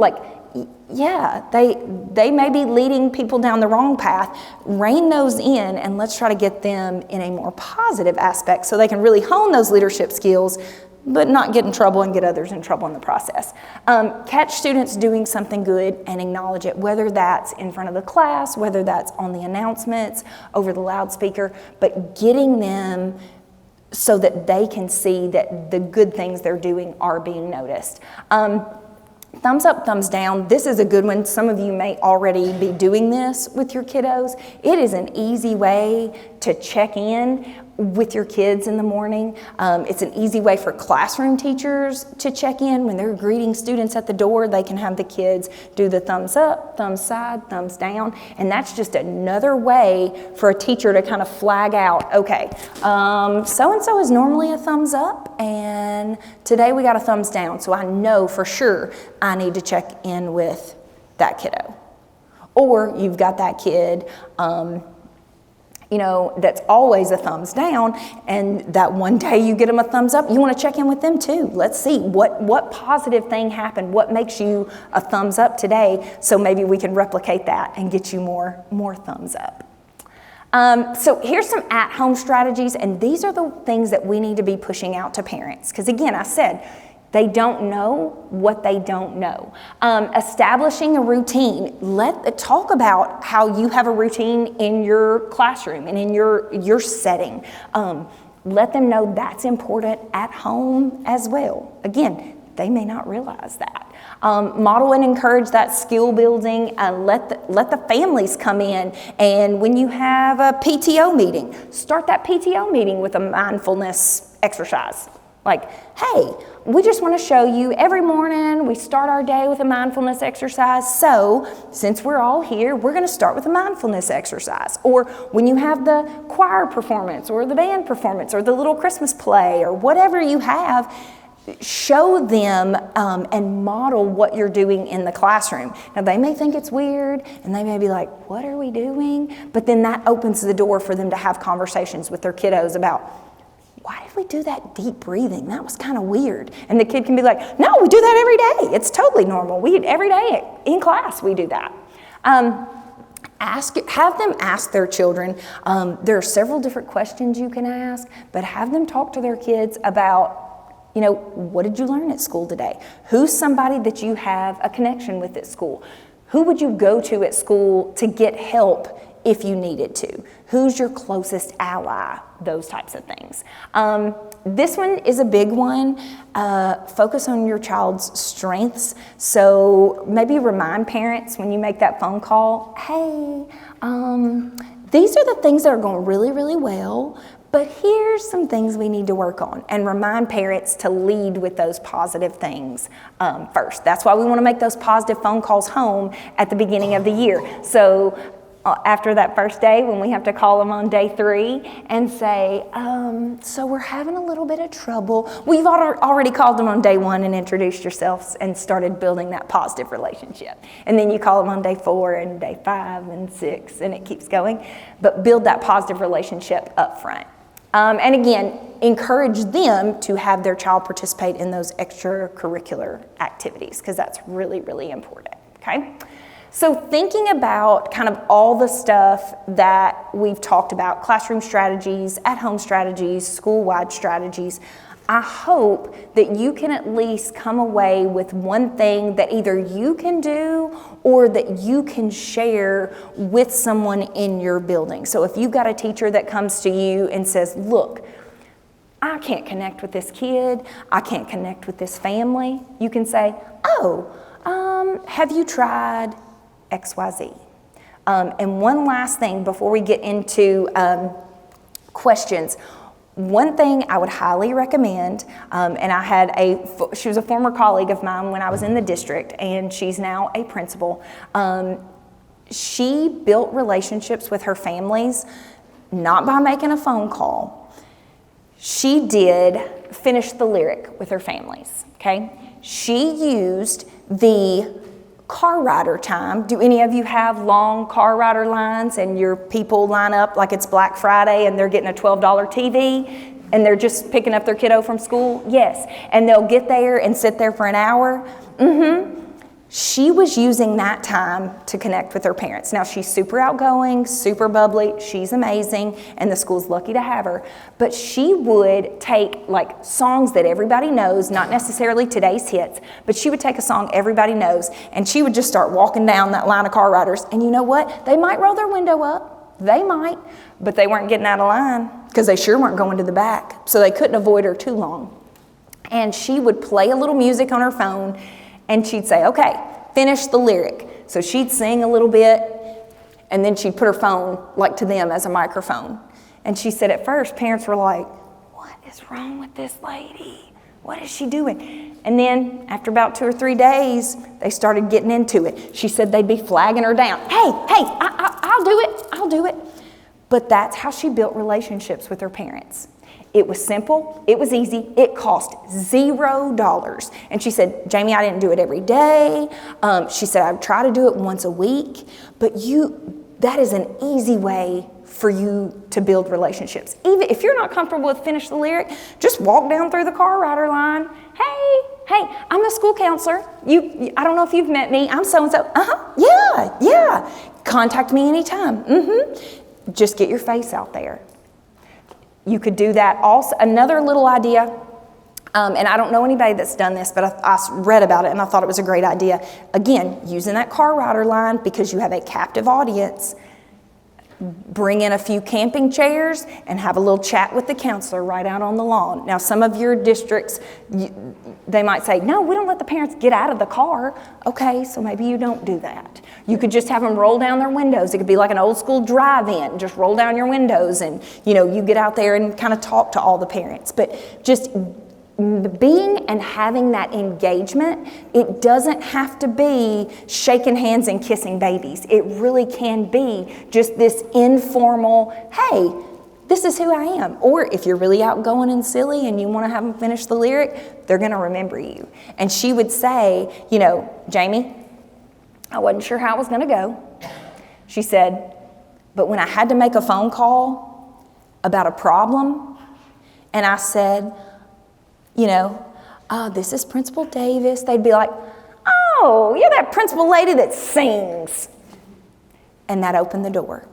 They may be leading people down the wrong path. Rein those in, and let's try to get them in a more positive aspect so they can really hone those leadership skills, but not get in trouble and get others in trouble in the process. Catch students doing something good and acknowledge it, whether that's in front of the class, whether that's on the announcements, over the loudspeaker, but getting them so that they can see that the good things they're doing are being noticed. Thumbs up, thumbs down. This is a good one. Some of you may already be doing this with your kiddos. It is an easy way to check in with your kids in the morning. It's an easy way for classroom teachers to check in when they're greeting students at the door. They can have the kids do the thumbs up, thumbs side, thumbs down, and that's just another way for a teacher to kind of flag out, okay, so-and-so is normally a thumbs up, and today we got a thumbs down, so I know for sure I need to check in with that kiddo. Or you've got that kid that's always a thumbs down, and that one day you get them a thumbs up, you want to check in with them too. Let's see what positive thing happened, what makes you a thumbs up today, so maybe we can replicate that and get you more thumbs up. So here's some at-home strategies, and these are the things that we need to be pushing out to parents, because again, I said, they don't know what they don't know. Establishing a routine. Talk about how you have a routine in your classroom and in your setting. Let them know that's important at home as well. Again, they may not realize that. Model and encourage that skill building. Let the families come in, and when you have a PTO meeting, start that PTO meeting with a mindfulness exercise. Hey, we just want to show you every morning we start our day with a mindfulness exercise. So since we're all here, we're going to start with a mindfulness exercise. Or when you have the choir performance or the band performance or the little Christmas play or whatever you have, show them and model what you're doing in the classroom. Now, they may think it's weird, and they may be like, what are we doing? But then that opens the door for them to have conversations with their kiddos about, why did we do that deep breathing? That was kind of weird. And the kid can be like, no, we do that every day. It's totally normal. Every day in class, we do that. Have them ask their children. There are several different questions you can ask, but have them talk to their kids about, what did you learn at school today? Who's somebody that you have a connection with at school? Who would you go to at school to get help if you needed to? Who's your closest ally? Those types of things. This one is a big one. Focus on your child's strengths. So maybe remind parents when you make that phone call, hey, these are the things that are going really, really well, but here's some things we need to work on. And remind parents to lead with those positive things first. That's why we want to make those positive phone calls home at the beginning of the year. So after that first day, when we have to call them on day 3 and say, so we're having a little bit of trouble. Well, you've already called them on day 1 and introduced yourselves and started building that positive relationship. And then you call them on day 4 and day 5 and 6, and it keeps going. But build that positive relationship up front. And again, encourage them to have their child participate in those extracurricular activities, because that's really, really important, okay? So thinking about kind of all the stuff that we've talked about, classroom strategies, at-home strategies, school-wide strategies, I hope that you can at least come away with one thing that either you can do or that you can share with someone in your building. So if you've got a teacher that comes to you and says, look, I can't connect with this kid, I can't connect with this family, you can say, have you tried XYZ? And one last thing before we get into questions. One thing I would highly recommend, and I had she was a former colleague of mine when I was in the district, and she's now a principal. She built relationships with her families, not by making a phone call. She did finish the lyric with her families, okay? She used the car rider time. Do any of you have long car rider lines and your people line up like it's Black Friday and they're getting a $12 TV and they're just picking up their kiddo from school? Yes. And they'll get there and sit there for an hour? She was using that time to connect with her parents. Now, she's super outgoing, super bubbly, she's amazing, and the school's lucky to have her. But she would take like songs that everybody knows, not necessarily today's hits, but she would take a song everybody knows, and she would just start walking down that line of car riders. And you know what? They might roll their window up. They might, but they weren't getting out of line because they sure weren't going to the back. So they couldn't avoid her too long. And she would play a little music on her phone, and she'd say, okay, finish the lyric. So she'd sing a little bit, and then she'd put her phone like to them as a microphone. And she said at first, parents were like, what is wrong with this lady? What is she doing? And then after about 2 or 3 days, they started getting into it. She said they'd be flagging her down. Hey, I'll do it. But that's how she built relationships with her parents. It was simple, it was easy, it cost $0. And she said, Jamie, I didn't do it every day. She said, I would try to do it once a week, but that is an easy way for you to build relationships. Even if you're not comfortable with finish the lyric, just walk down through the car rider line. Hey, I'm the school counselor. I don't know if you've met me. I'm so-and-so. Yeah. Contact me anytime. Just get your face out there. You could do that also. Another little idea, and I don't know anybody that's done this, but I read about it and I thought it was a great idea. Again, using that car rider line because you have a captive audience. Bring in a few camping chairs and have a little chat with the counselor right out on the lawn. Now, some of your districts, they might say, no, we don't let the parents get out of the car. Okay, so maybe you don't do that. You could just have them roll down their windows. It could be like an old school drive-in. Just roll down your windows and, you get out there and kind of talk to all the parents. But just being and having that engagement, it doesn't have to be shaking hands and kissing babies. It really can be just this informal, hey, this is who I am. Or if you're really outgoing and silly and you want to have them finish the lyric, they're going to remember you. And she would say, Jamie, I wasn't sure how it was going to go. She said, but when I had to make a phone call about a problem, and I said, this is Principal Davis, they'd be like, oh, you're that principal lady that sings. And that opened the door.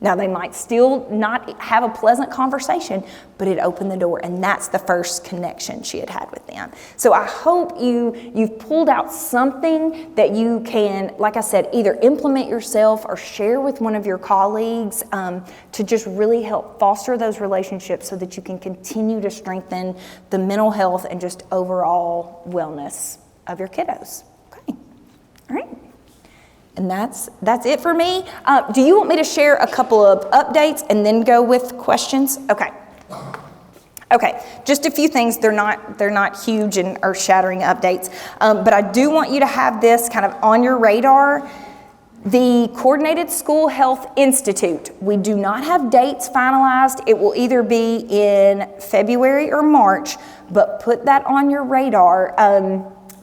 Now, they might still not have a pleasant conversation, but it opened the door, and that's the first connection she had with them. So I hope you've pulled out something that you can, like I said, either implement yourself or share with one of your colleagues to just really help foster those relationships so that you can continue to strengthen the mental health and just overall wellness of your kiddos. Okay, all right. And that's it for me. Do you want me to share a couple of updates and then go with questions? Okay, just a few things. They're not huge and earth-shattering updates, but I do want you to have this kind of on your radar. The Coordinated School Health Institute, we do not have dates finalized. It will either be in February or March, but put that on your radar.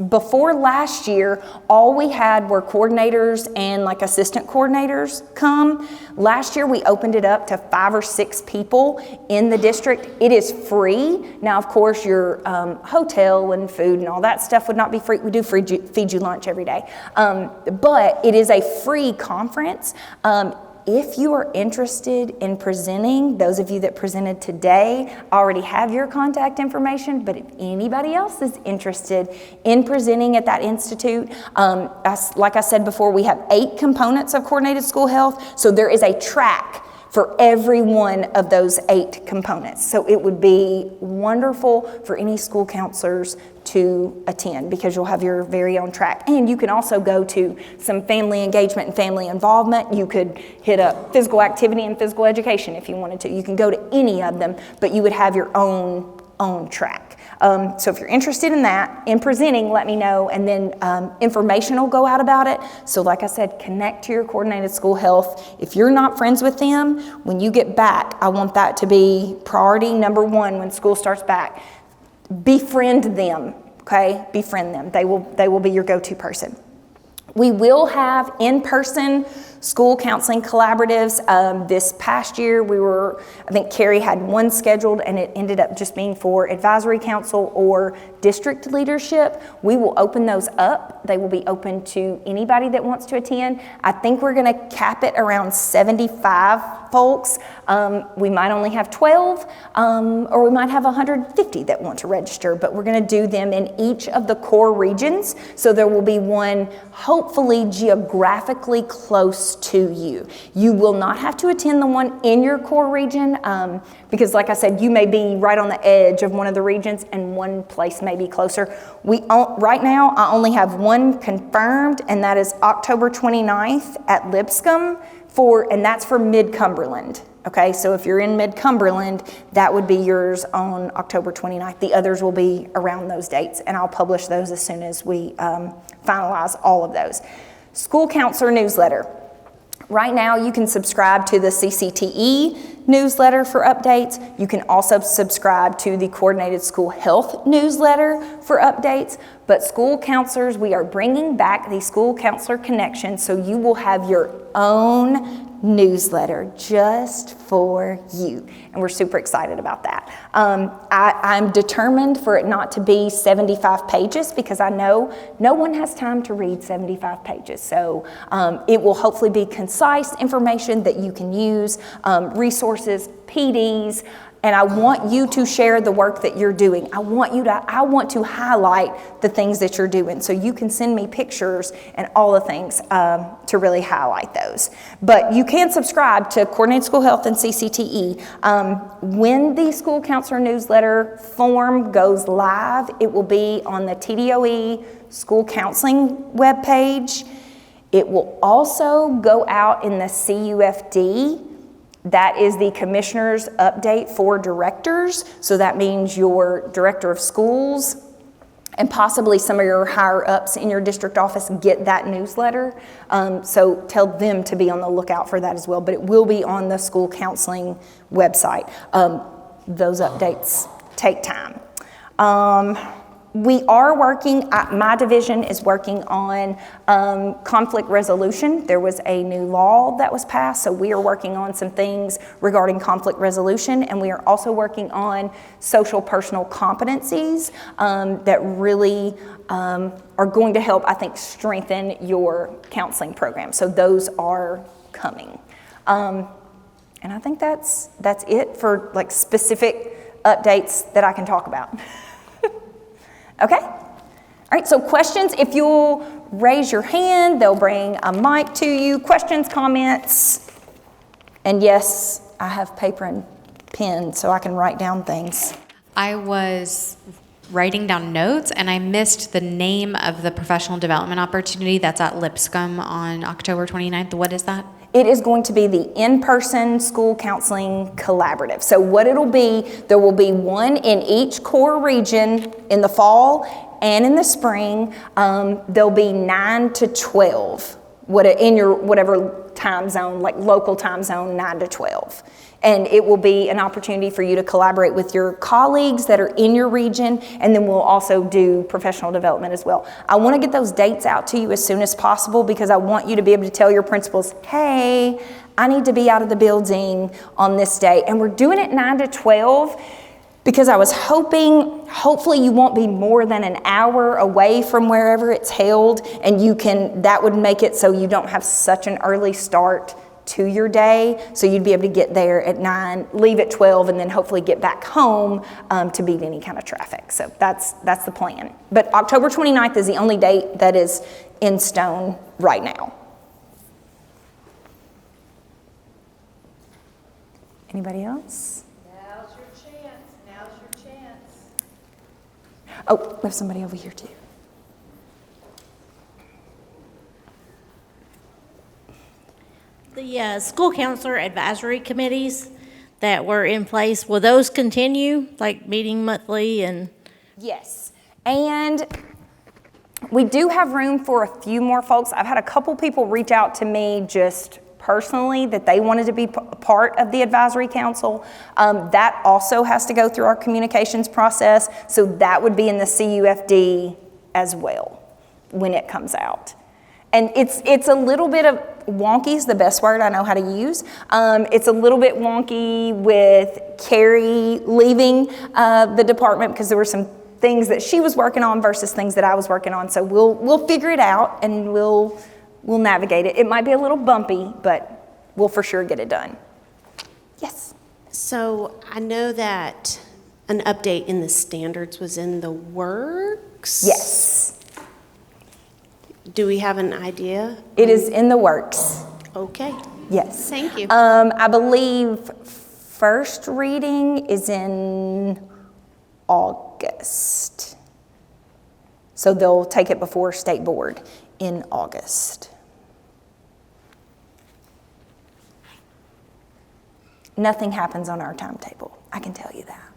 Before last year, all we had were coordinators and like assistant coordinators come. Last year, we opened it up to 5 or 6 people in the district. It is free. Now, of course, your hotel and food and all that stuff would not be free. We do feed you lunch every day. But it is a free conference. If you are interested in presenting, those of you that presented today already have your contact information, but if anybody else is interested in presenting at that institute, like I said before, we have 8 components of coordinated school health, so there is a track for every one of those 8 components. So it would be wonderful for any school counselors to attend because you'll have your very own track. And you can also go to some family engagement and family involvement. You could hit up physical activity and physical education if you wanted to. You can go to any of them, but you would have your own track. So if you're interested in that, in presenting, let me know, and then information will go out about it. So like I said, connect to your coordinated school health. If you're not friends with them, when you get back, I want that to be priority number 1 when school starts back. Befriend them, okay? Befriend them. They will be your go-to person. We will have in-person school counseling collaboratives. This past year, I think Carrie had one scheduled and it ended up just being for advisory council or district leadership. We will open those up. They will be open to anybody that wants to attend. I think we're gonna cap it around 75 folks. We might only have 12, or we might have 150 that want to register, but we're gonna do them in each of the core regions. So there will be one hopefully geographically close to you. You will not have to attend the one in your core region because like I said, you may be right on the edge of one of the regions and one place may be closer. Right now, I only have one confirmed, and that is October 29th at Lipscomb and that's for Mid-Cumberland. Okay, so if you're in Mid-Cumberland, that would be yours on October 29th. The others will be around those dates, and I'll publish those as soon as we finalize all of those. School Counselor Newsletter. Right now, you can subscribe to the CCTE newsletter for updates. You can also subscribe to the Coordinated School Health newsletter for updates. But school counselors, we are bringing back the School Counselor Connection, so you will have your own newsletter just for you. And we're super excited about that. I'm determined for it not to be 75 pages because I know no one has time to read 75 pages. So it will hopefully be concise information that you can use, resources, PDs, and I want you to share the work that you're doing. I want to highlight the things that you're doing. So you can send me pictures and all the things to really highlight those. But you can subscribe to Coordinated School Health and CCTE. When the School Counselor newsletter form goes live, it will be on the TDOE School Counseling webpage. It will also go out in the CUFD. That is the commissioner's update for directors. So that means your director of schools and possibly some of your higher ups in your district office get that newsletter. So tell them to be on the lookout for that as well. But it will be on the school counseling website. Those updates take time. We are working, my division is working on conflict resolution. There was a new law that was passed, so we are working on some things regarding conflict resolution, and we are also working on social personal competencies that really are going to help, I think, strengthen your counseling program. So those are coming. And I think that's it for like specific updates that I can talk about. Okay? All right, so questions, if you'll raise your hand, they'll bring a mic to you. Questions, comments? And yes, I have paper and pen so I can write down things. I was writing down notes and I missed the name of the professional development opportunity that's at Lipscomb on October 29th. What is that? It is going to be the in-person school counseling collaborative. So what it'll be, there will be one in each core region in the fall and in the spring. There'll be 9 to 12 in your whatever time zone, like local time zone, 9 to 12. And it will be an opportunity for you to collaborate with your colleagues that are in your region, and then we'll also do professional development as well. I want to get those dates out to you as soon as possible because I want you to be able to tell your principals, hey, I need to be out of the building on this day. And we're doing it 9 to 12 because I was hopefully you won't be more than an hour away from wherever it's held, and that would make it so you don't have such an early start to your day, so you'd be able to get there at 9, leave at 12, and then hopefully get back home to beat any kind of traffic. So that's the plan. But October 29th is the only date that is in stone right now. Anybody else? Now's your chance. Oh, we have somebody over here too. The school counselor advisory committees that were in place, will those continue, like meeting monthly and? Yes, and we do have room for a few more folks. I've had a couple people reach out to me just personally that they wanted to be part of the advisory council. That also has to go through our communications process, so that would be in the CUFD as well when it comes out. And it's a little bit of wonky is the best word I know how to use. It's a little bit wonky with Carrie leaving the department because there were some things that she was working on versus things that I was working on. So we'll figure it out and we'll navigate it. It might be a little bumpy, but we'll for sure get it done. Yes. So I know that an update in the standards was in the works. Yes. Do we have an idea? It is in the works. Okay. Yes. Thank you. I believe first reading is in August. So they'll take it before state board in August. Nothing happens on our timetable, I can tell you that.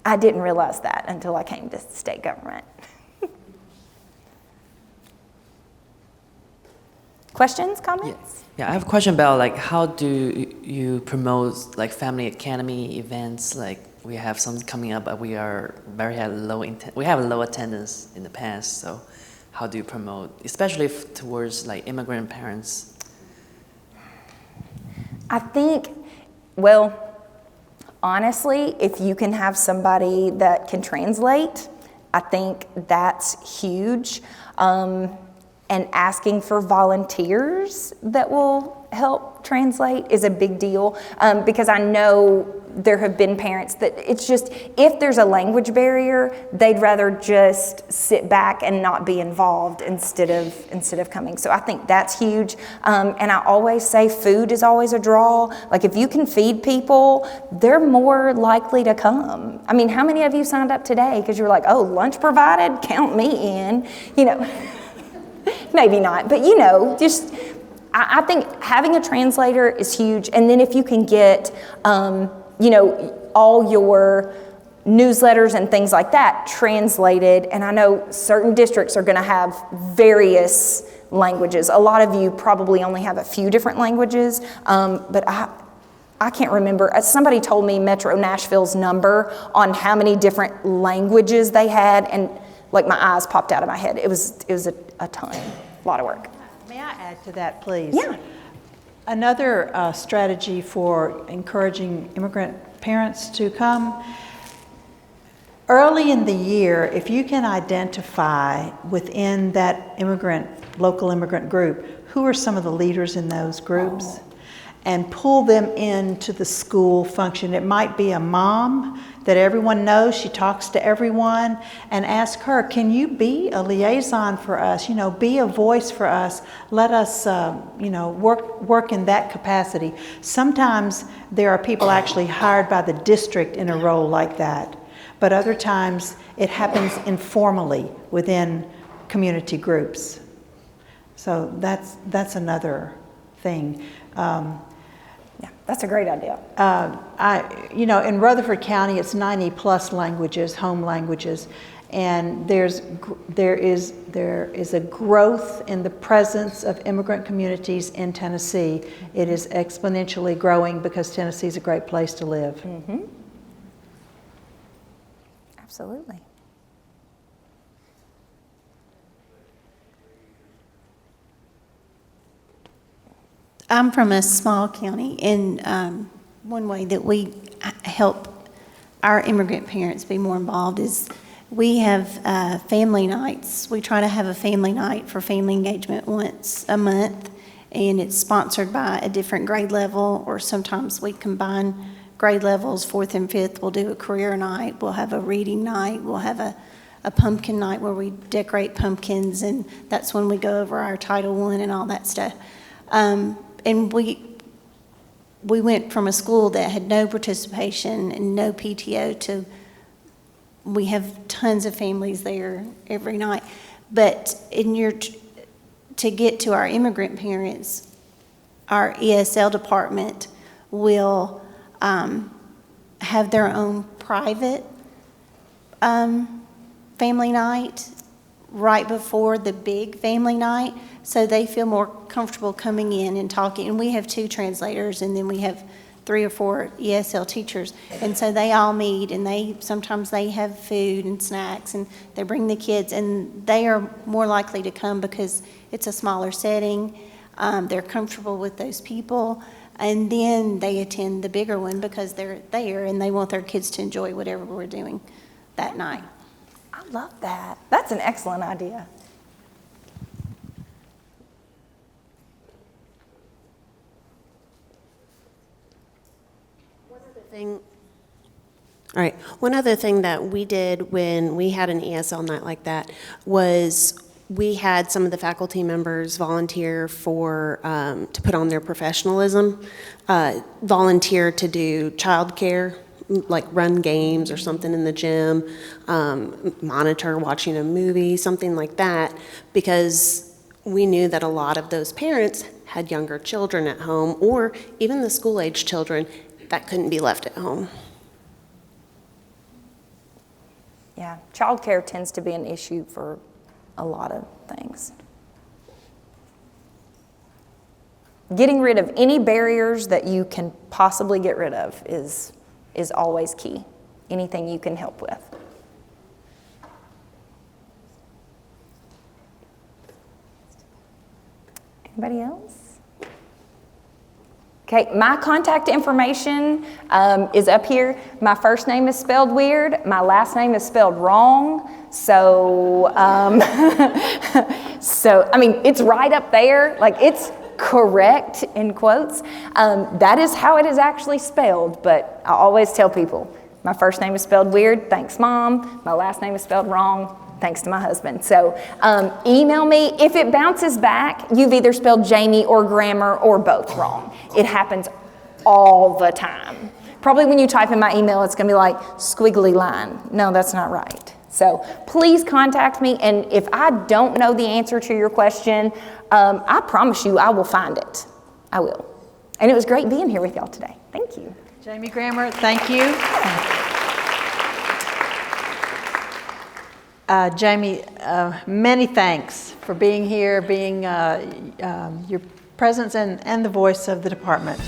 I didn't realize that until I came to state government. Questions, comments? Yeah, I have a question about like how do you promote like family academy events? Like we have some coming up, but we have low attendance in the past. So how do you promote, especially towards like immigrant parents? I think, well, honestly, if you can have somebody that can translate, I think that's huge. And asking for volunteers that will help translate is a big deal because I know there have been parents that it's just, if there's a language barrier, they'd rather just sit back and not be involved instead of coming. So I think that's huge. And I always say food is always a draw. Like if you can feed people, they're more likely to come. I mean, how many of you signed up today because you were like, oh, lunch provided? Count me in, you know. Maybe not, but you know, just I think having a translator is huge. And then if you can get, you know, all your newsletters and things like that translated, and I know certain districts are going to have various languages. A lot of you probably only have a few different languages, but I can't remember. Somebody told me Metro Nashville's number on how many different languages they had, and like my eyes popped out of my head. It was a ton, a lot of work. May I add to that, please? Yeah. Another strategy for encouraging immigrant parents to come, early in the year, if you can identify within that local immigrant group, who are some of the leaders in those groups, and pull them into the school function. It might be a mom that everyone knows, she talks to everyone, and ask her, can you be a liaison for us? Be a voice for us. Let us, work in that capacity. Sometimes there are people actually hired by the district in a role like that, but other times it happens informally within community groups. So that's another thing. Yeah, that's a great idea. In Rutherford County, it's 90 plus languages, home languages, and there is a growth in the presence of immigrant communities in Tennessee. It is exponentially growing because Tennessee is a great place to live. Mm-hmm. Absolutely. I'm from a small county, and one way that we help our immigrant parents be more involved is we have family nights. We try to have a family night for family engagement once a month, and it's sponsored by a different grade level, or sometimes we combine grade levels, 4th and 5th. We'll do a career night, we'll have a reading night, we'll have a pumpkin night where we decorate pumpkins, and that's when we go over our Title I and all that stuff. And we went from a school that had no participation and no PTO to we have tons of families there every night. But to get to our immigrant parents, our ESL department will have their own private family night right before the big family night, so they feel more comfortable coming in and talking. And we have 2 translators, and then we have 3 or 4 ESL teachers, and so they all meet, and sometimes they have food and snacks, and they bring the kids, and they are more likely to come because it's a smaller setting. They're comfortable with those people, and then they attend the bigger one because they're there and they want their kids to enjoy whatever we're doing that night. I love that. That's an excellent idea. All right. One other thing that we did when we had an ESL night like that was we had some of the faculty members volunteer to put on their professionalism, volunteer to do childcare, like run games or something in the gym, monitor watching a movie, something like that, because we knew that a lot of those parents had younger children at home, or even the school-age children that couldn't be left at home. Yeah, childcare tends to be an issue for a lot of things. Getting rid of any barriers that you can possibly get rid of is always key. Anything you can help with. Anybody else? Okay, my contact information is up here. My first name is spelled weird. My last name is spelled wrong. So, it's right up there. Like, it's correct in quotes. That is how it is actually spelled, but I always tell people, my first name is spelled weird, thanks Mom. My last name is spelled wrong, thanks to my husband. So email me. If it bounces back, you've either spelled Jamie or Grammer or both wrong. It happens all the time. Probably when you type in my email, it's going to be like squiggly line. No, that's not right. So please contact me, and if I don't know the answer to your question, I promise you I will find it. I will. And it was great being here with y'all today. Thank you. Jamie Grammer, thank you. Jamie, many thanks for being here, being your presence and the voice of the department.